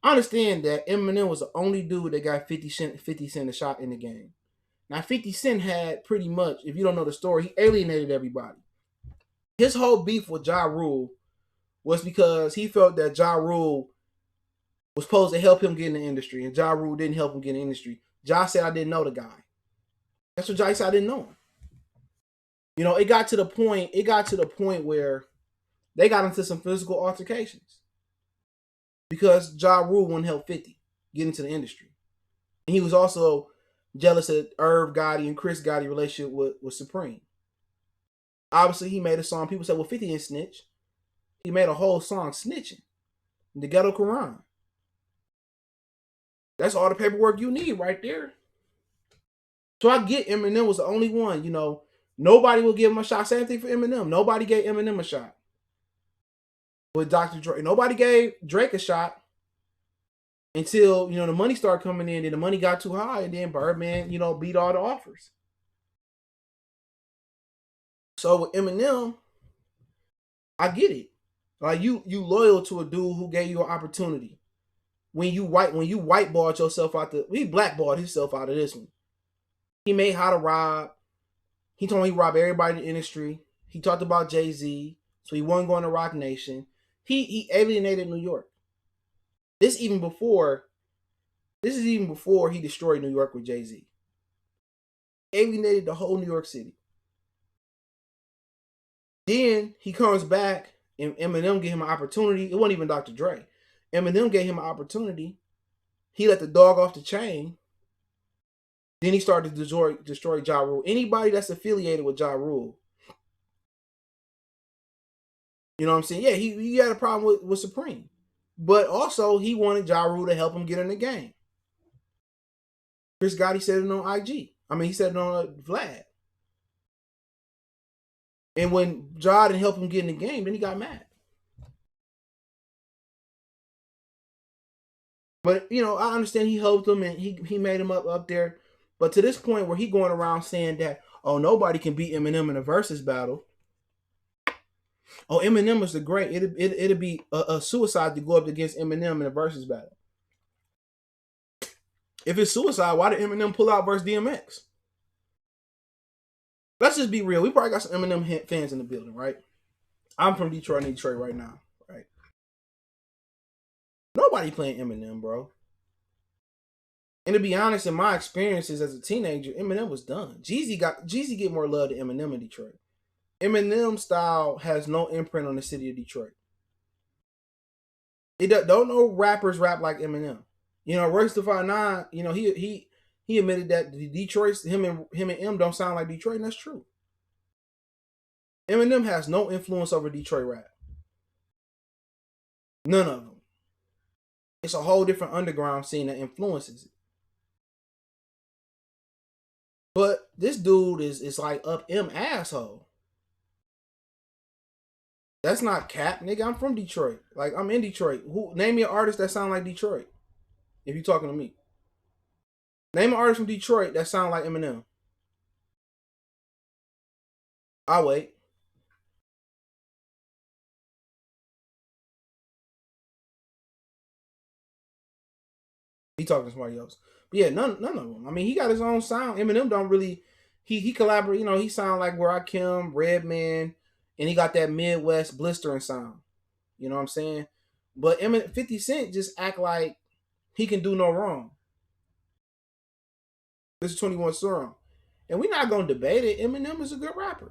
I understand that Eminem was the only dude that got 50 Cent a shot in the game. Now 50 Cent had pretty much, if you don't know the story, he alienated everybody. His whole beef with Ja Rule was because he felt that Ja Rule was supposed to help him get in the industry, and Ja Rule didn't help him get in the industry. Ja said, I didn't know the guy. That's what Ja said, I didn't know him. You know, it got to the point where they got into some physical altercations because Ja Rule wouldn't help 50 get into the industry. And he was also jealous of Irv Gotti and Chris Gotti relationship with Supreme. Obviously, he made a song. People said, well, 50 didn't snitch. He made a whole song snitching. The Ghetto Quran. That's all the paperwork you need right there. So I get Eminem was the only one, you know. Nobody will give him a shot. Same thing for Eminem. Nobody gave Eminem a shot. With Dr. Dre. Nobody gave Drake a shot until, you know, the money started coming in and the money got too high and then Birdman, you know, beat all the offers. So with Eminem, I get it. Like you loyal to a dude who gave you an opportunity. When you whiteballed yourself out he blackballed himself out of this one. He made How to Rob. He told me he robbed everybody in the industry. He talked about Jay-Z, so he wasn't going to Rock Nation. He alienated New York. This is even before he destroyed New York with Jay-Z. Alienated the whole New York City. Then he comes back and Eminem gave him an opportunity. It wasn't even Dr. Dre. Eminem gave him an opportunity. He let the dog off the chain. Then he started to destroy Ja Rule. Anybody that's affiliated with Ja Rule. You know what I'm saying? Yeah, he had a problem with Supreme. But also, he wanted Ja Rule to help him get in the game. Chris Gotti said it on IG. I mean, he said it on Vlad. And when Ja didn't help him get in the game, then he got mad. But, you know, I understand he helped him and he made him up there. But to this point where he going around saying that, oh, nobody can beat Eminem in a versus battle. Oh, Eminem is the great. It'd be a suicide to go up against Eminem in a versus battle. If it's suicide, why did Eminem pull out versus DMX? Let's just be real. We probably got some Eminem fans in the building, right? I'm from Detroit, right now, right? Nobody playing Eminem, bro. And to be honest, in my experiences as a teenager, Eminem was done. Jeezy get more love than Eminem in Detroit. Eminem style has no imprint on the city of Detroit. Don't no rappers rap like Eminem. You know, Royce da 5'9", you know, he admitted that the Detroit, him and M don't sound like Detroit, and that's true. Eminem has no influence over Detroit rap. None of them. It's a whole different underground scene that influences it. But this dude is like up M asshole. That's not cap, nigga. I'm from Detroit. Like, I'm in Detroit. Name me an artist that sound like Detroit. If you're talking to me. Name an artist from Detroit that sound like Eminem. I'll wait. He talking to somebody else. But yeah, none of them. I mean, he got his own sound. Eminem don't really. He collaborate. You know, he sound like Where I Kim, Redman, and he got that Midwest blistering sound. You know what I'm saying? But Eminem, 50 Cent just act like he can do no wrong. This is 21 Strong, and we're not gonna debate it. Eminem is a good rapper.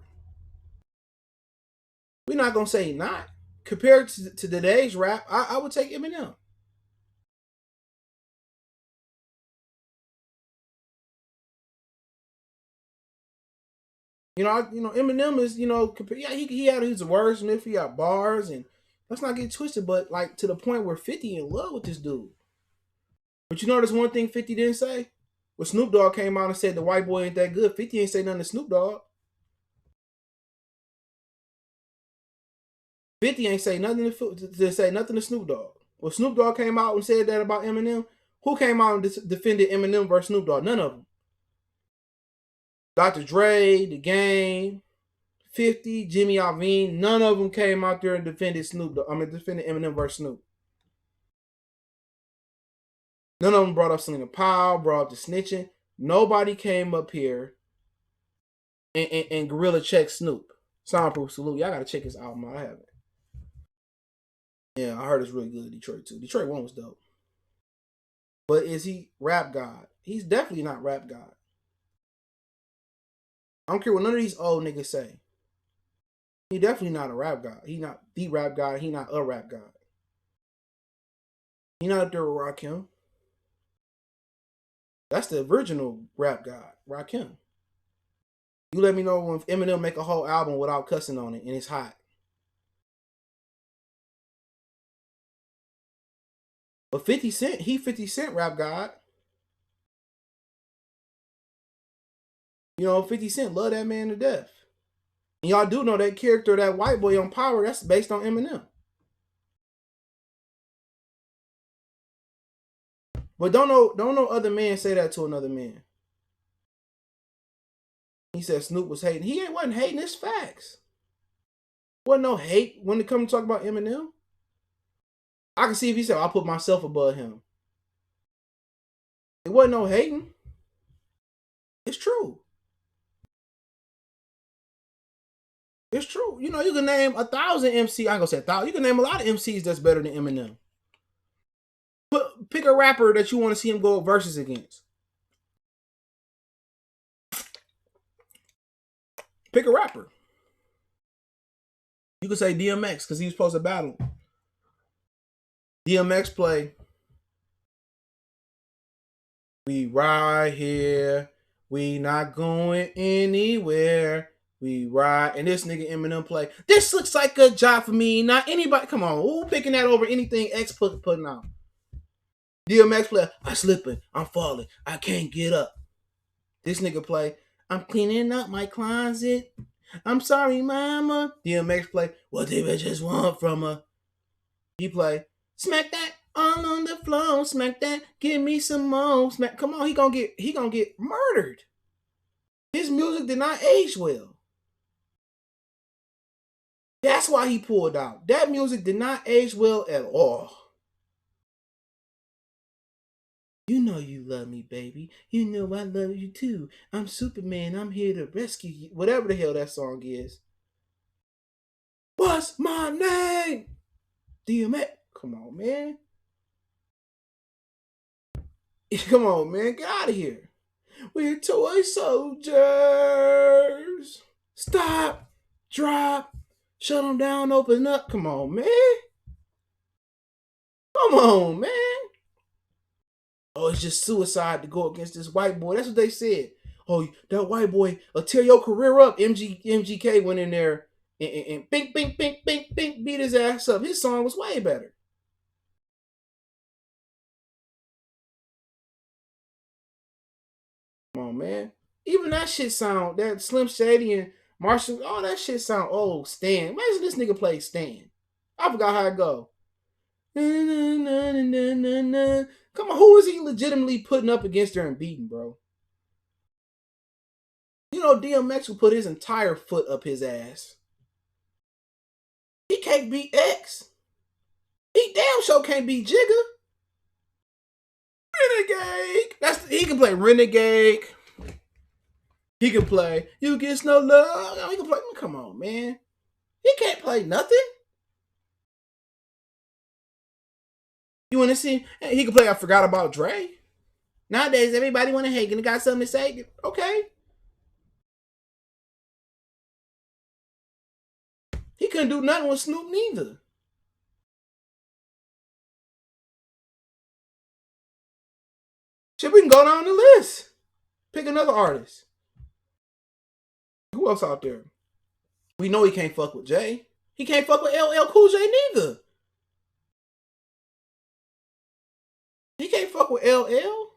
We're not gonna say not. Compared to today's rap, I would take Eminem. Eminem is, yeah, he had his wordsmith, he got bars, and let's not get twisted, but like to the point where 50 in love with this dude. But you know, there's one thing 50 didn't say. When Snoop Dogg came out and said the white boy ain't that good, 50 ain't say nothing to Snoop Dogg. 50 ain't say nothing to Snoop Dogg. When Snoop Dogg came out and said that about Eminem, who came out and defended Eminem versus Snoop Dogg? None of them. Dr.Dre, The Game, 50, Jimmy Iovine, none of them came out there and defended defended Eminem versus Snoop. None of them brought up Selena Powell, brought up the snitching. Nobody came up here and gorilla check Snoop. Soundproof Salute. Y'all gotta check his album out. I haven't. Yeah, I heard it's really good in Detroit too. Detroit 1 was dope. But is he rap god? He's definitely not rap god. I don't care what none of these old niggas say. He definitely not a rap god. He not the rap god. He not a rap god. He not up there with Rakim. That's the original rap god, Rakim. You let me know when Eminem make a whole album without cussing on it and it's hot. But 50 Cent, he 50 Cent rap god. 50 Cent love that man to death. And y'all do know that character, that white boy on Power, that's based on Eminem. But don't no other man say that to another man. He said Snoop was hating. He wasn't hating, it's facts. Wasn't no hate when it comes to talk about Eminem. I can see if he said, I'll put myself above him. It wasn't no hating. It's true. It's true. You can name 1,000 MCs. I ain't gonna say 1,000. You can name a lot of MCs that's better than Eminem. Pick a rapper that you want to see him go versus against. Pick a rapper. You could say DMX because he was supposed to battle. DMX play. We right here. We not going anywhere. We ride. And this nigga Eminem play. This looks like a job for me. Not anybody. Come on. Who picking that over anything X putting out? DMX play. I'm slipping. I'm falling. I can't get up. This nigga play. I'm cleaning up my closet. I'm sorry, mama. DMX play. What they bitches want from her? He play. Smack that all on the floor. Smack that. Give me some more. Smack. Come on. He gonna get murdered. His music did not age well. That's why he pulled out. That music did not age well at all. You know you love me, baby. You know I love you too. I'm Superman. I'm here to rescue you. Whatever the hell that song is. What's my name? DMX. Come on, man. Come on, man. Get out of here. We're toy soldiers. Stop. Drop. Shut them down. Open up. Come on, man. Come on, man. Oh, it's just suicide to go against this white boy. That's what they said. Oh, that white boy will tear your career up. MGK went in there and bink, bink, bink, bink, bink, beat his ass up. His song was way better. Come on, man. Even that shit sound, that Slim Shady and Marshall, all that shit sound old. Stan. Imagine this nigga play Stan. I forgot how it go. Come on, who is he legitimately putting up against her and beating, bro? DMX will put his entire foot up his ass. He can't beat X. He damn sure can't beat Jigga. He can play Renegade. He can play You Get No Love. He can play. Come on, man. He can't play nothing. You want to see? He can play I Forgot About Dre. Nowadays, everybody want to hate and got something to say. Okay. He couldn't do nothing with Snoop neither. Shit, we can go down the list. Pick another artist. Who else out there? We know he can't fuck with Jay. He can't fuck with LL Cool J neither. He can't fuck with LL.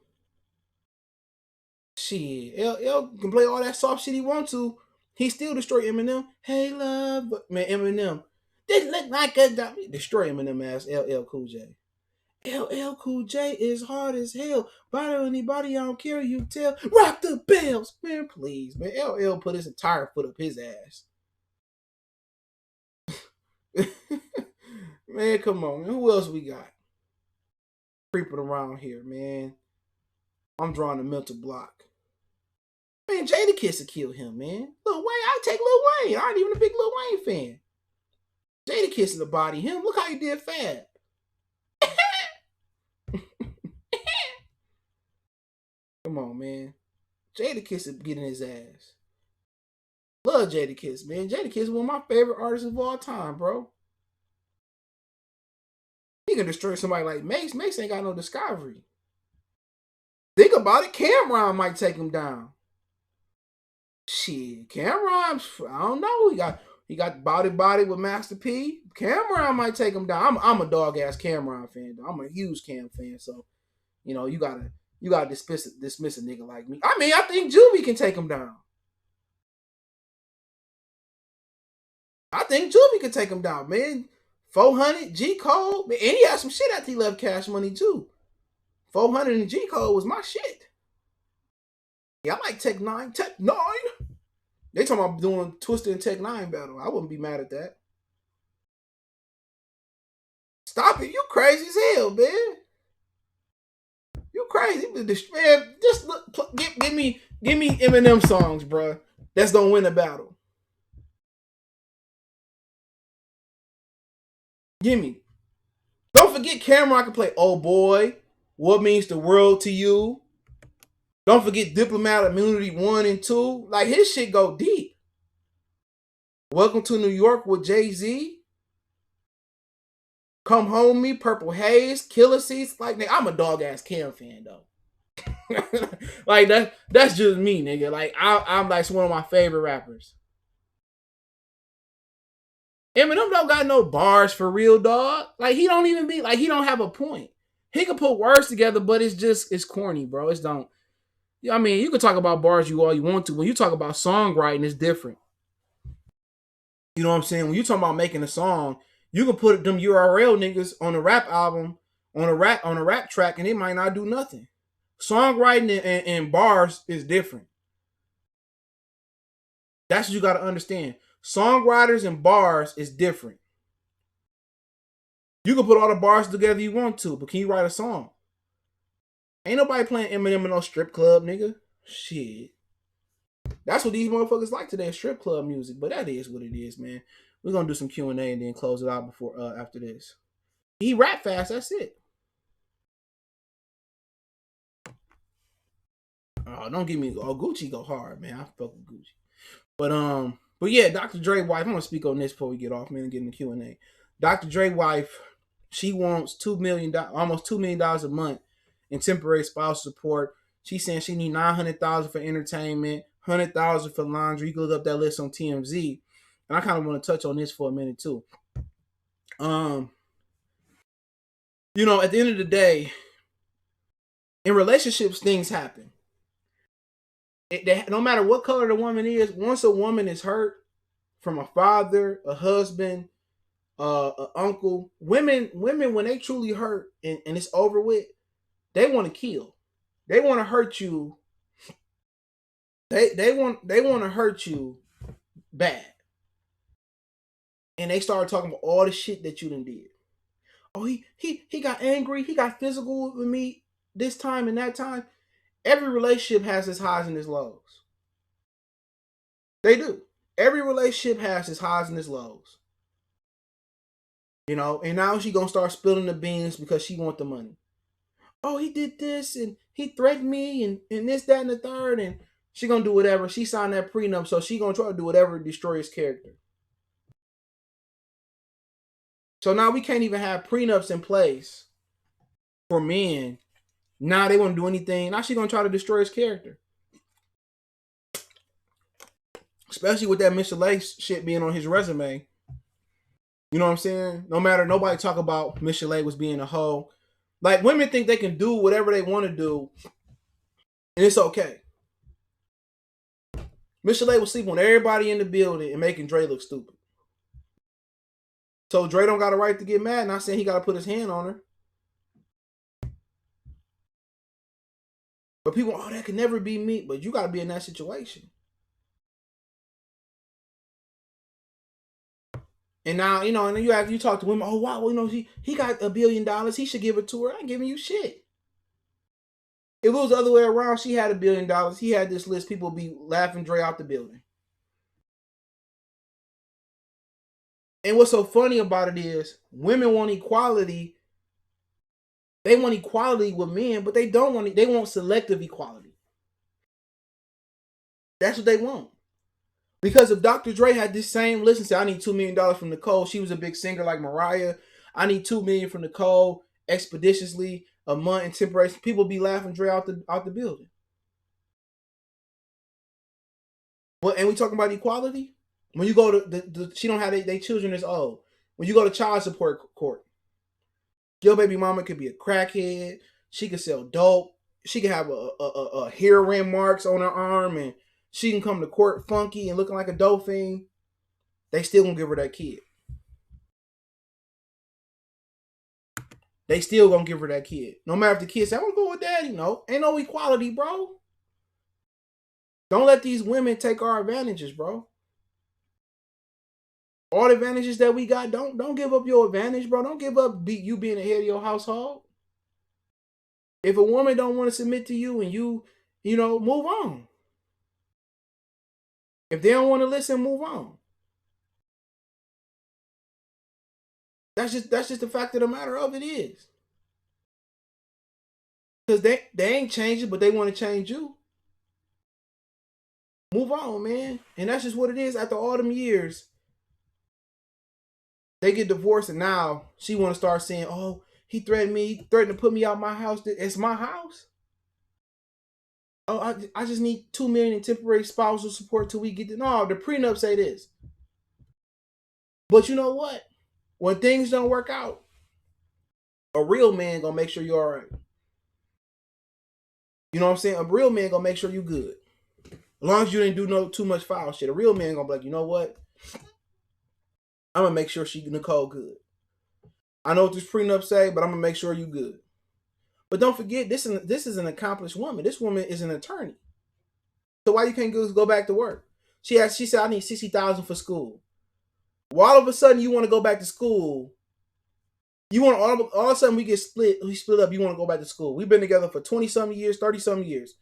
Shit, LL can play all that soft shit he want to. He still destroy Eminem. Hey love, but man, Eminem. This look like a destroy Eminem ass LL Cool J. LL Cool J is hard as hell. Bother anybody, I don't care. You tell. Rock the bells, man. Please, man. LL put his entire foot up his ass. Man, come on. Man. Who else we got? Creeping around here, man. I'm drawing a mental block. Man, Jadakiss will kill him, man. Lil Wayne, I take Lil Wayne. I ain't even a big Lil Wayne fan. Jadakiss in the body him. Look how he did Fab. Come on, man. Jadakiss is getting his ass. Love Jadakiss, man. Jadakiss is one of my favorite artists of all time, bro. He can destroy somebody like Mace. Mace ain't got no discovery. Think about it. Cameron might take him down. Shit, Cameron, I don't know. He got body with Master P. Cameron might take him down. I'm a dog ass Cameron fan. Though. I'm a huge Cam fan, so you know you gotta dismiss a nigga like me. I mean, I think Juvie can take him down. I think Juvie can take him down, man. 400 G Code, man, and he had some shit after he left Cash Money too. 400 and G Code was my shit. Yeah, I like Tech 9. Tech 9. They talking about doing Twister and Tech 9 battle. I wouldn't be mad at that. Stop it. You crazy as hell, man. You crazy. Man, just look, give me Eminem songs, bro. That's gonna win a battle. Give me. Don't forget Cameron can play Oh Boy, What Means the World to You. Don't forget Diplomat Immunity 1 and 2. Like, his shit go deep. Welcome to New York with Jay-Z. Come Home Me, Purple Haze, Killer Seats. Like, nigga, I'm a dog-ass Cam fan, though. Like, that's just me, nigga. Like, I'm like one of my favorite rappers. Eminem don't got no bars for real, dog. Like, he don't even be, like, he don't have a point. He can put words together, but it's corny, bro. It's don't. I mean, you can talk about bars all you want to. When you talk about songwriting, it's different. You know what I'm saying? When you talk about making a song, you can put them URL niggas on a rap album, on a rap track, and it might not do nothing. Songwriting and bars is different. That's what you got to understand. Songwriters and bars is different. You can put all the bars together you want to, but can you write a song? Ain't nobody playing Eminem in no strip club, nigga. Shit. That's what these motherfuckers like today, strip club music. But that is what it is, man. We're gonna do some Q&A and then close it out before after this. He rap fast, that's it. Oh, don't give me Gucci go hard, man. I fuck with Gucci. But yeah, Dr. Dre wife. I'm gonna speak on this before we get off, man, and get in the Q&A. Dr. Dre wife, she wants $2 million, almost $2 million a month in temporary spousal support. She's saying she need $900,000 for entertainment, $100,000 for laundry. You can look up that list on TMZ. And I kind of want to touch on this for a minute too. You know, at the end of the day, in relationships, things happen. No matter what color the woman is, once a woman is hurt from a father, a husband, an uncle, women when they truly hurt and it's over with, they want to kill. They want to hurt you. They want to hurt you bad. And they start talking about all the shit that you done did. Oh, he got angry. He got physical with me this time and that time. Every relationship has its highs and its lows. They do. Every relationship has its highs and its lows. You know, and now she gonna start spilling the beans because she want the money. Oh, he did this and he threatened me and this, that, and the third, and she gonna do whatever. She signed that prenup, so she gonna try to do whatever to destroy his character. So now we can't even have prenups in place for men. Now they won't do anything. Now she gonna try to destroy his character. Especially with that Mr. Lace shit being on his resume. You know what I'm saying? No matter, nobody talk about Mr. Lay was being a hoe. Like, women think they can do whatever they want to do, and it's okay. Mr. Lay was sleeping on everybody in the building and making Dre look stupid. So Dre don't got a right to get mad. Not saying he got to put his hand on her. But people, oh, that can never be me. But you got to be in that situation. And now, you know, and then you talk to women, oh, wow, well, you know, he got $1 billion. He should give it to her. I ain't giving you shit. If it was the other way around, she had $1 billion. He had this list. People would be laughing Dre out the building. And what's so funny about it is women want equality. They want equality with men, but they don't want it. They want selective equality. That's what they want. Because if Dr. Dre had this same list and said, I need $2 million from Nicole, she was a big singer like Mariah. I need $2 million from Nicole expeditiously, a month in temporary. People be laughing Dre out the building. But and we talking about equality? When you go to she don't have they children is old. When you go to child support court, your baby mama could be a crackhead. She could sell dope. She could have a heroin marks on her arm, and she can come to court funky and looking like a dope fiend. They still gonna give her that kid. They still gonna give her that kid. No matter if the kid say, I want to go with daddy. No, ain't no equality, bro. Don't let these women take our advantages, bro. All the advantages that we got, don't give up your advantage, bro. Don't give up you being the head of your household. If a woman don't want to submit to you and you know, move on. If they don't want to listen, move on. That's just the fact of the matter of it is. Because they ain't changing, but they want to change you. Move on, man. And that's just what it is. After all them years, they get divorced, and now she want to start saying, oh, he threatened me. He threatened to put me out my house. It's my house. Oh, I just need $2 million in temporary spousal support till we get to. No, the prenup say this. But you know what? When things don't work out, a real man gonna make sure you're all right. You know what I'm saying? A real man gonna make sure you good. As long as you didn't do too much foul shit, a real man gonna be like, you know what? I'm gonna make sure Nicole good. I know what this prenup say, but I'm gonna make sure you good. But don't forget, this is an accomplished woman. This woman is an attorney. So why you can't go back to work? She said, I need $60,000 for school. Well, all of a sudden you want to go back to school. You want all of a sudden we split up. You want to go back to school. We've been together for 20-something years, 30-something years.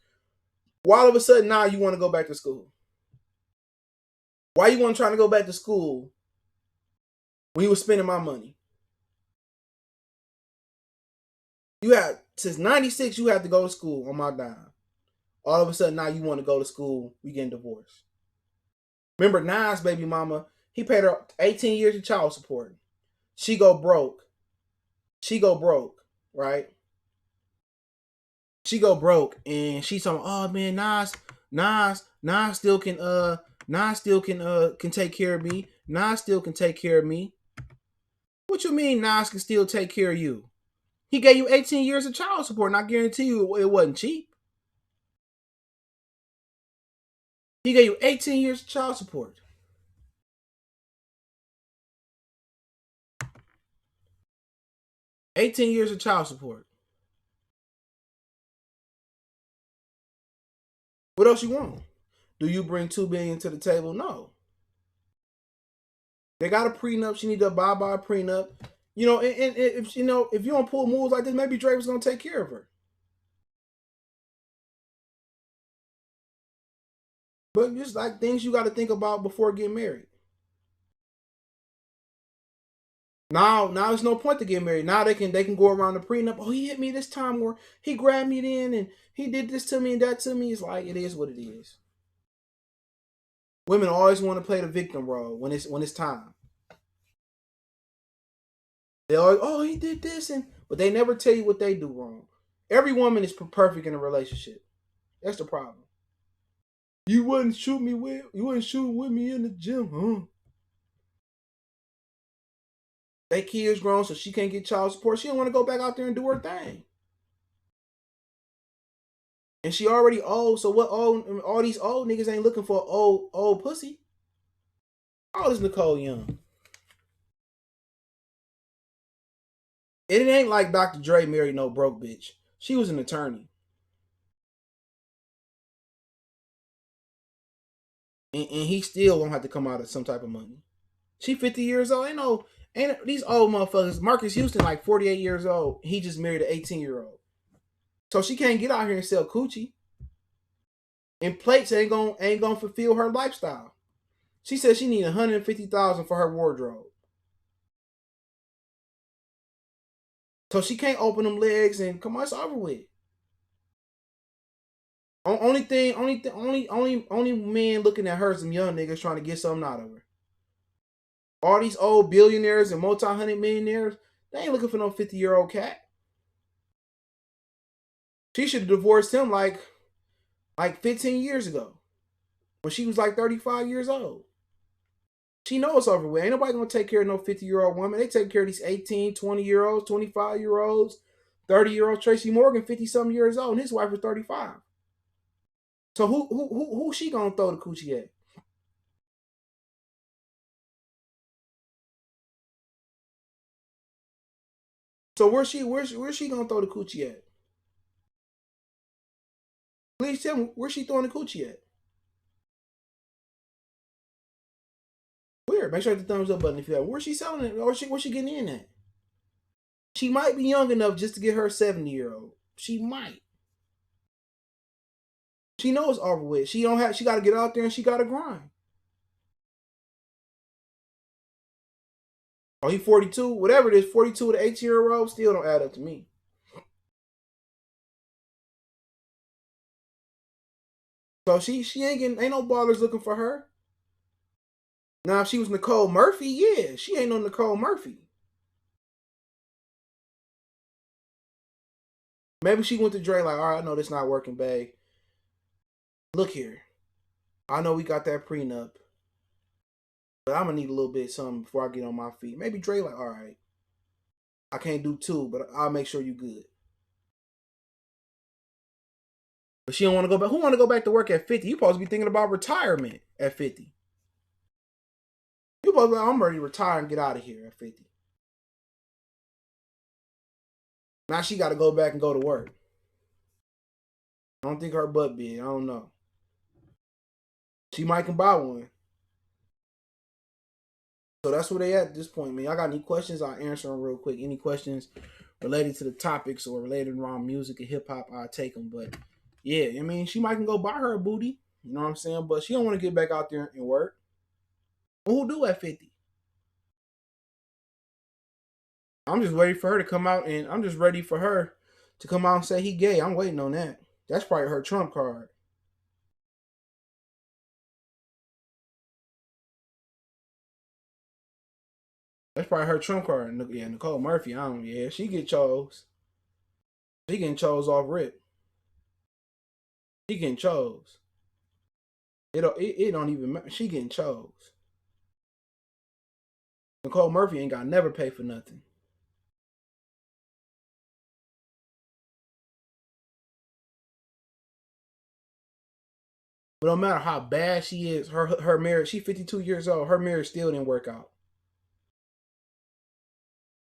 Why all of a sudden now you want to go back to school? Why you want to try to go back to school when you were spending my money? You had since '96 you had to go to school on my dime. All of a sudden now you want to go to school. We getting divorced. Remember Nas' baby mama? He paid her 18 years of child support. She go broke, right? She go broke, and she's talking, oh man, Nas still can take care of me. Nas still can take care of me. What you mean Nas can still take care of you? He gave you 18 years of child support, and I guarantee you it wasn't cheap. He gave you 18 years of child support. $18 years of child support. What else you want? Do you bring $2 billion to the table? No. They got a prenup. She need to abide by a prenup. You know, and if you don't pull moves like this, maybe Dre was gonna take care of her. But just like things you got to think about before getting married. Now there's no point to get married. Now they can go around the prenup. Oh, he hit me this time, or he grabbed me then, and he did this to me and that to me. It's like it is what it is. Women always want to play the victim role when it's time. They always, oh, he did this, but they never tell you what they do wrong. Every woman is perfect in a relationship. That's the problem. You wouldn't shoot with me in the gym, huh? They kids grown, so she can't get child support. She don't want to go back out there and do her thing. And she already old, so what all these old niggas ain't looking for old pussy. How old is Nicole Young? It ain't like Dr. Dre married no broke bitch. She was an attorney. And he still gonna have to come out of some type of money. She 50 years old. Ain't these old motherfuckers. Marcus Houston like 48 years old. He just married an 18-year-old. So she can't get out here and sell coochie. And plates ain't gonna fulfill her lifestyle. She said she need $150,000 for her wardrobe. So she can't open them legs and come on, it's over with. Only man looking at her is some young niggas trying to get something out of her. All these old billionaires and multi-hundred millionaires, they ain't looking for no 50-year-old cat. She should have divorced him like 15 years ago when she was like 35 years old. She knows it's over with. Ain't nobody gonna take care of no 50-year-old woman. They take care of these 18, 20-year-olds, 25-year-olds, 30-year-olds. Tracy Morgan, 50-something years old, and his wife was 35. So who she gonna throw the coochie at? So where's she gonna throw the coochie at? Please tell me where's she throwing the coochie at? Where? Make sure you hit the thumbs up button if you have. Where's she selling it? Or where's she getting in at? She might be young enough just to get her 70-year-old. She might. She knows it's over with. She gotta get out there and she gotta grind. Oh, he 42? Whatever it is, 42 to 18-year-old still don't add up to me. So she ain't no ballers looking for her. Now if she was Nicole Murphy, yeah, she ain't no Nicole Murphy. Maybe she went to Dre like, all right, I know this not working, babe. Look here. I know we got that prenup, but I'm gonna need a little bit of something before I get on my feet. Maybe Dre like, all right, I can't do two, but I'll make sure you good. But she don't want to go back. Who want to go back to work at 50? You supposed to be thinking about retirement at 50. You supposed to be like, I'm ready to retire and get out of here at 50. Now she got to go back and go to work. I don't think her butt big. I don't know. She might can buy one. So that's where they at this point, man. Y'all got any questions? I'll answer them real quick. Any questions related to the topics or related around music and hip hop, I'll take them. But yeah, I mean, she might can go buy her a booty. You know what I'm saying? But she don't want to get back out there and work. Who do at 50? I'm just waiting for her to come out, and I'm just ready for her to come out and say he gay. I'm waiting on that. That's probably her trump card. That's probably her trump card. Yeah, Nicole Murphy. Yeah, she get chose. She getting chose off rip. She getting chose. It don't even matter. She getting chose. Nicole Murphy ain't got never pay for nothing. But no matter how bad she is, her marriage, she 52 years old, her marriage still didn't work out.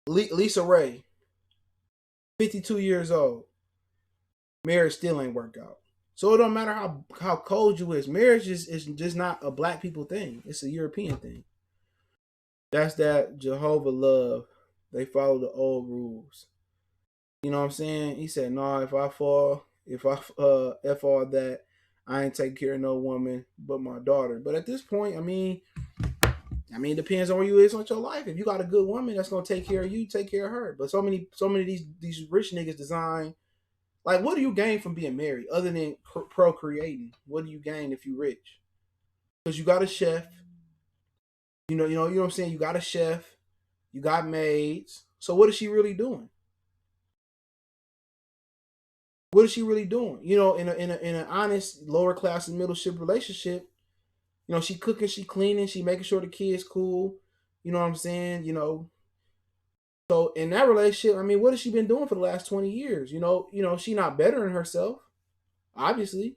Lisa Ray, 52 years old, marriage still ain't worked out. So it don't matter how cold you is. Marriage is just not a black people thing. It's a European thing. That's that Jehovah love. They follow the old rules. You know what I'm saying? He said, "No, if I fall that, I ain't take care of no woman but my daughter. But at this point, I mean, it depends on where you is on your life. If you got a good woman that's gonna take care of you, take care of her. But so many of these rich niggas design, like, what do you gain from being married other than procreating? What do you gain if you rich? Because you got a chef, you know what I'm saying. You got a chef, you got maids. So what is she really doing? What is she really doing? You know, in an honest lower class and middle ship relationship, you know, she cooking, she cleaning, she making sure the kids cool. You know what I'm saying? You know, so in that relationship, I mean, what has she been doing for the last 20 years? She not bettering herself. Obviously,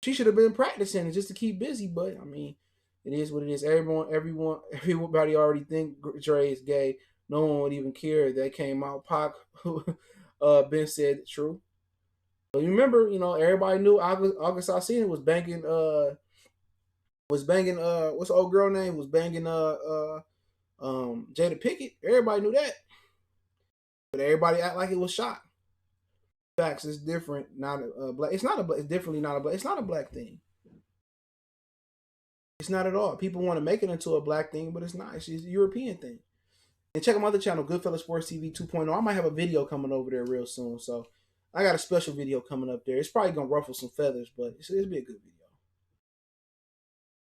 she should have been practicing just to keep busy. But I mean, it is what it is. Everybody already think Dre is gay. No one would even care if that came out. Pac, Ben said the truth. But you remember, everybody knew August Alsina was banging what's the old girl name, was banging Jada Pickett. Everybody knew that, but everybody act like it was shot. Facts is different. Not a black. It's not a black. It's definitely not a black. It's not a black thing. It's not at all. People want to make it into a black thing, but it's not. It's a European thing. And check out my other channel, Goodfellas Sports TV 2.0. I might have a video coming over there real soon. So I got a special video coming up there. It's probably gonna ruffle some feathers, but it'll be a good video.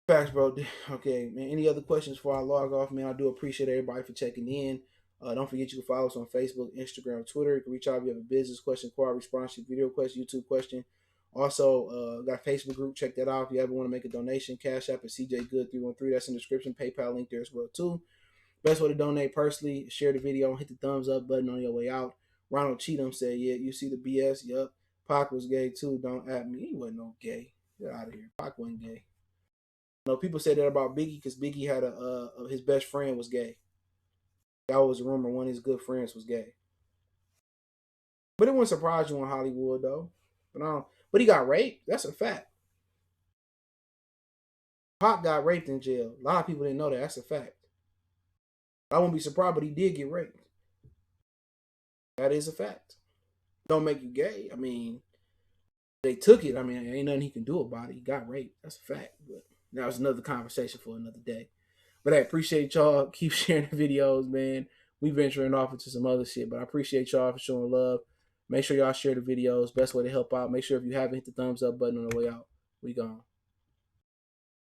Facts, bro. Okay, man. Any other questions before I log off, man? I do appreciate everybody for checking in. Don't forget you can follow us on Facebook, Instagram, Twitter. You can reach out if you have a business question, query, response, video question, YouTube question. Also, got a Facebook group. Check that out. If you ever want to make a donation, Cash App is CJ Good 313. That's in the description. PayPal link there as well too. Best way to donate personally: share the video, hit the thumbs up button on your way out. Ronald Cheatham said, "Yeah, you see the BS. Yup. Pac was gay too. Don't at me. He wasn't no gay. Get out of here. Pac wasn't gay." No, people say that about Biggie because Biggie had his best friend was gay. That was a rumor. One of his good friends was gay. But it wouldn't surprise you in Hollywood though. But he got raped. That's a fact. Pac got raped in jail. A lot of people didn't know that. That's a fact. I wouldn't be surprised, but he did get raped. That is a fact. Don't make you gay. I mean, they took it. I mean, ain't nothing he can do about it. He got raped. That's a fact. But that was another conversation for another day. But I appreciate y'all. Keep sharing the videos, man. We venturing off into some other shit, but I appreciate y'all for showing love. Make sure y'all share the videos. Best way to help out. Make sure if you haven't hit the thumbs up button on the way out. We gone.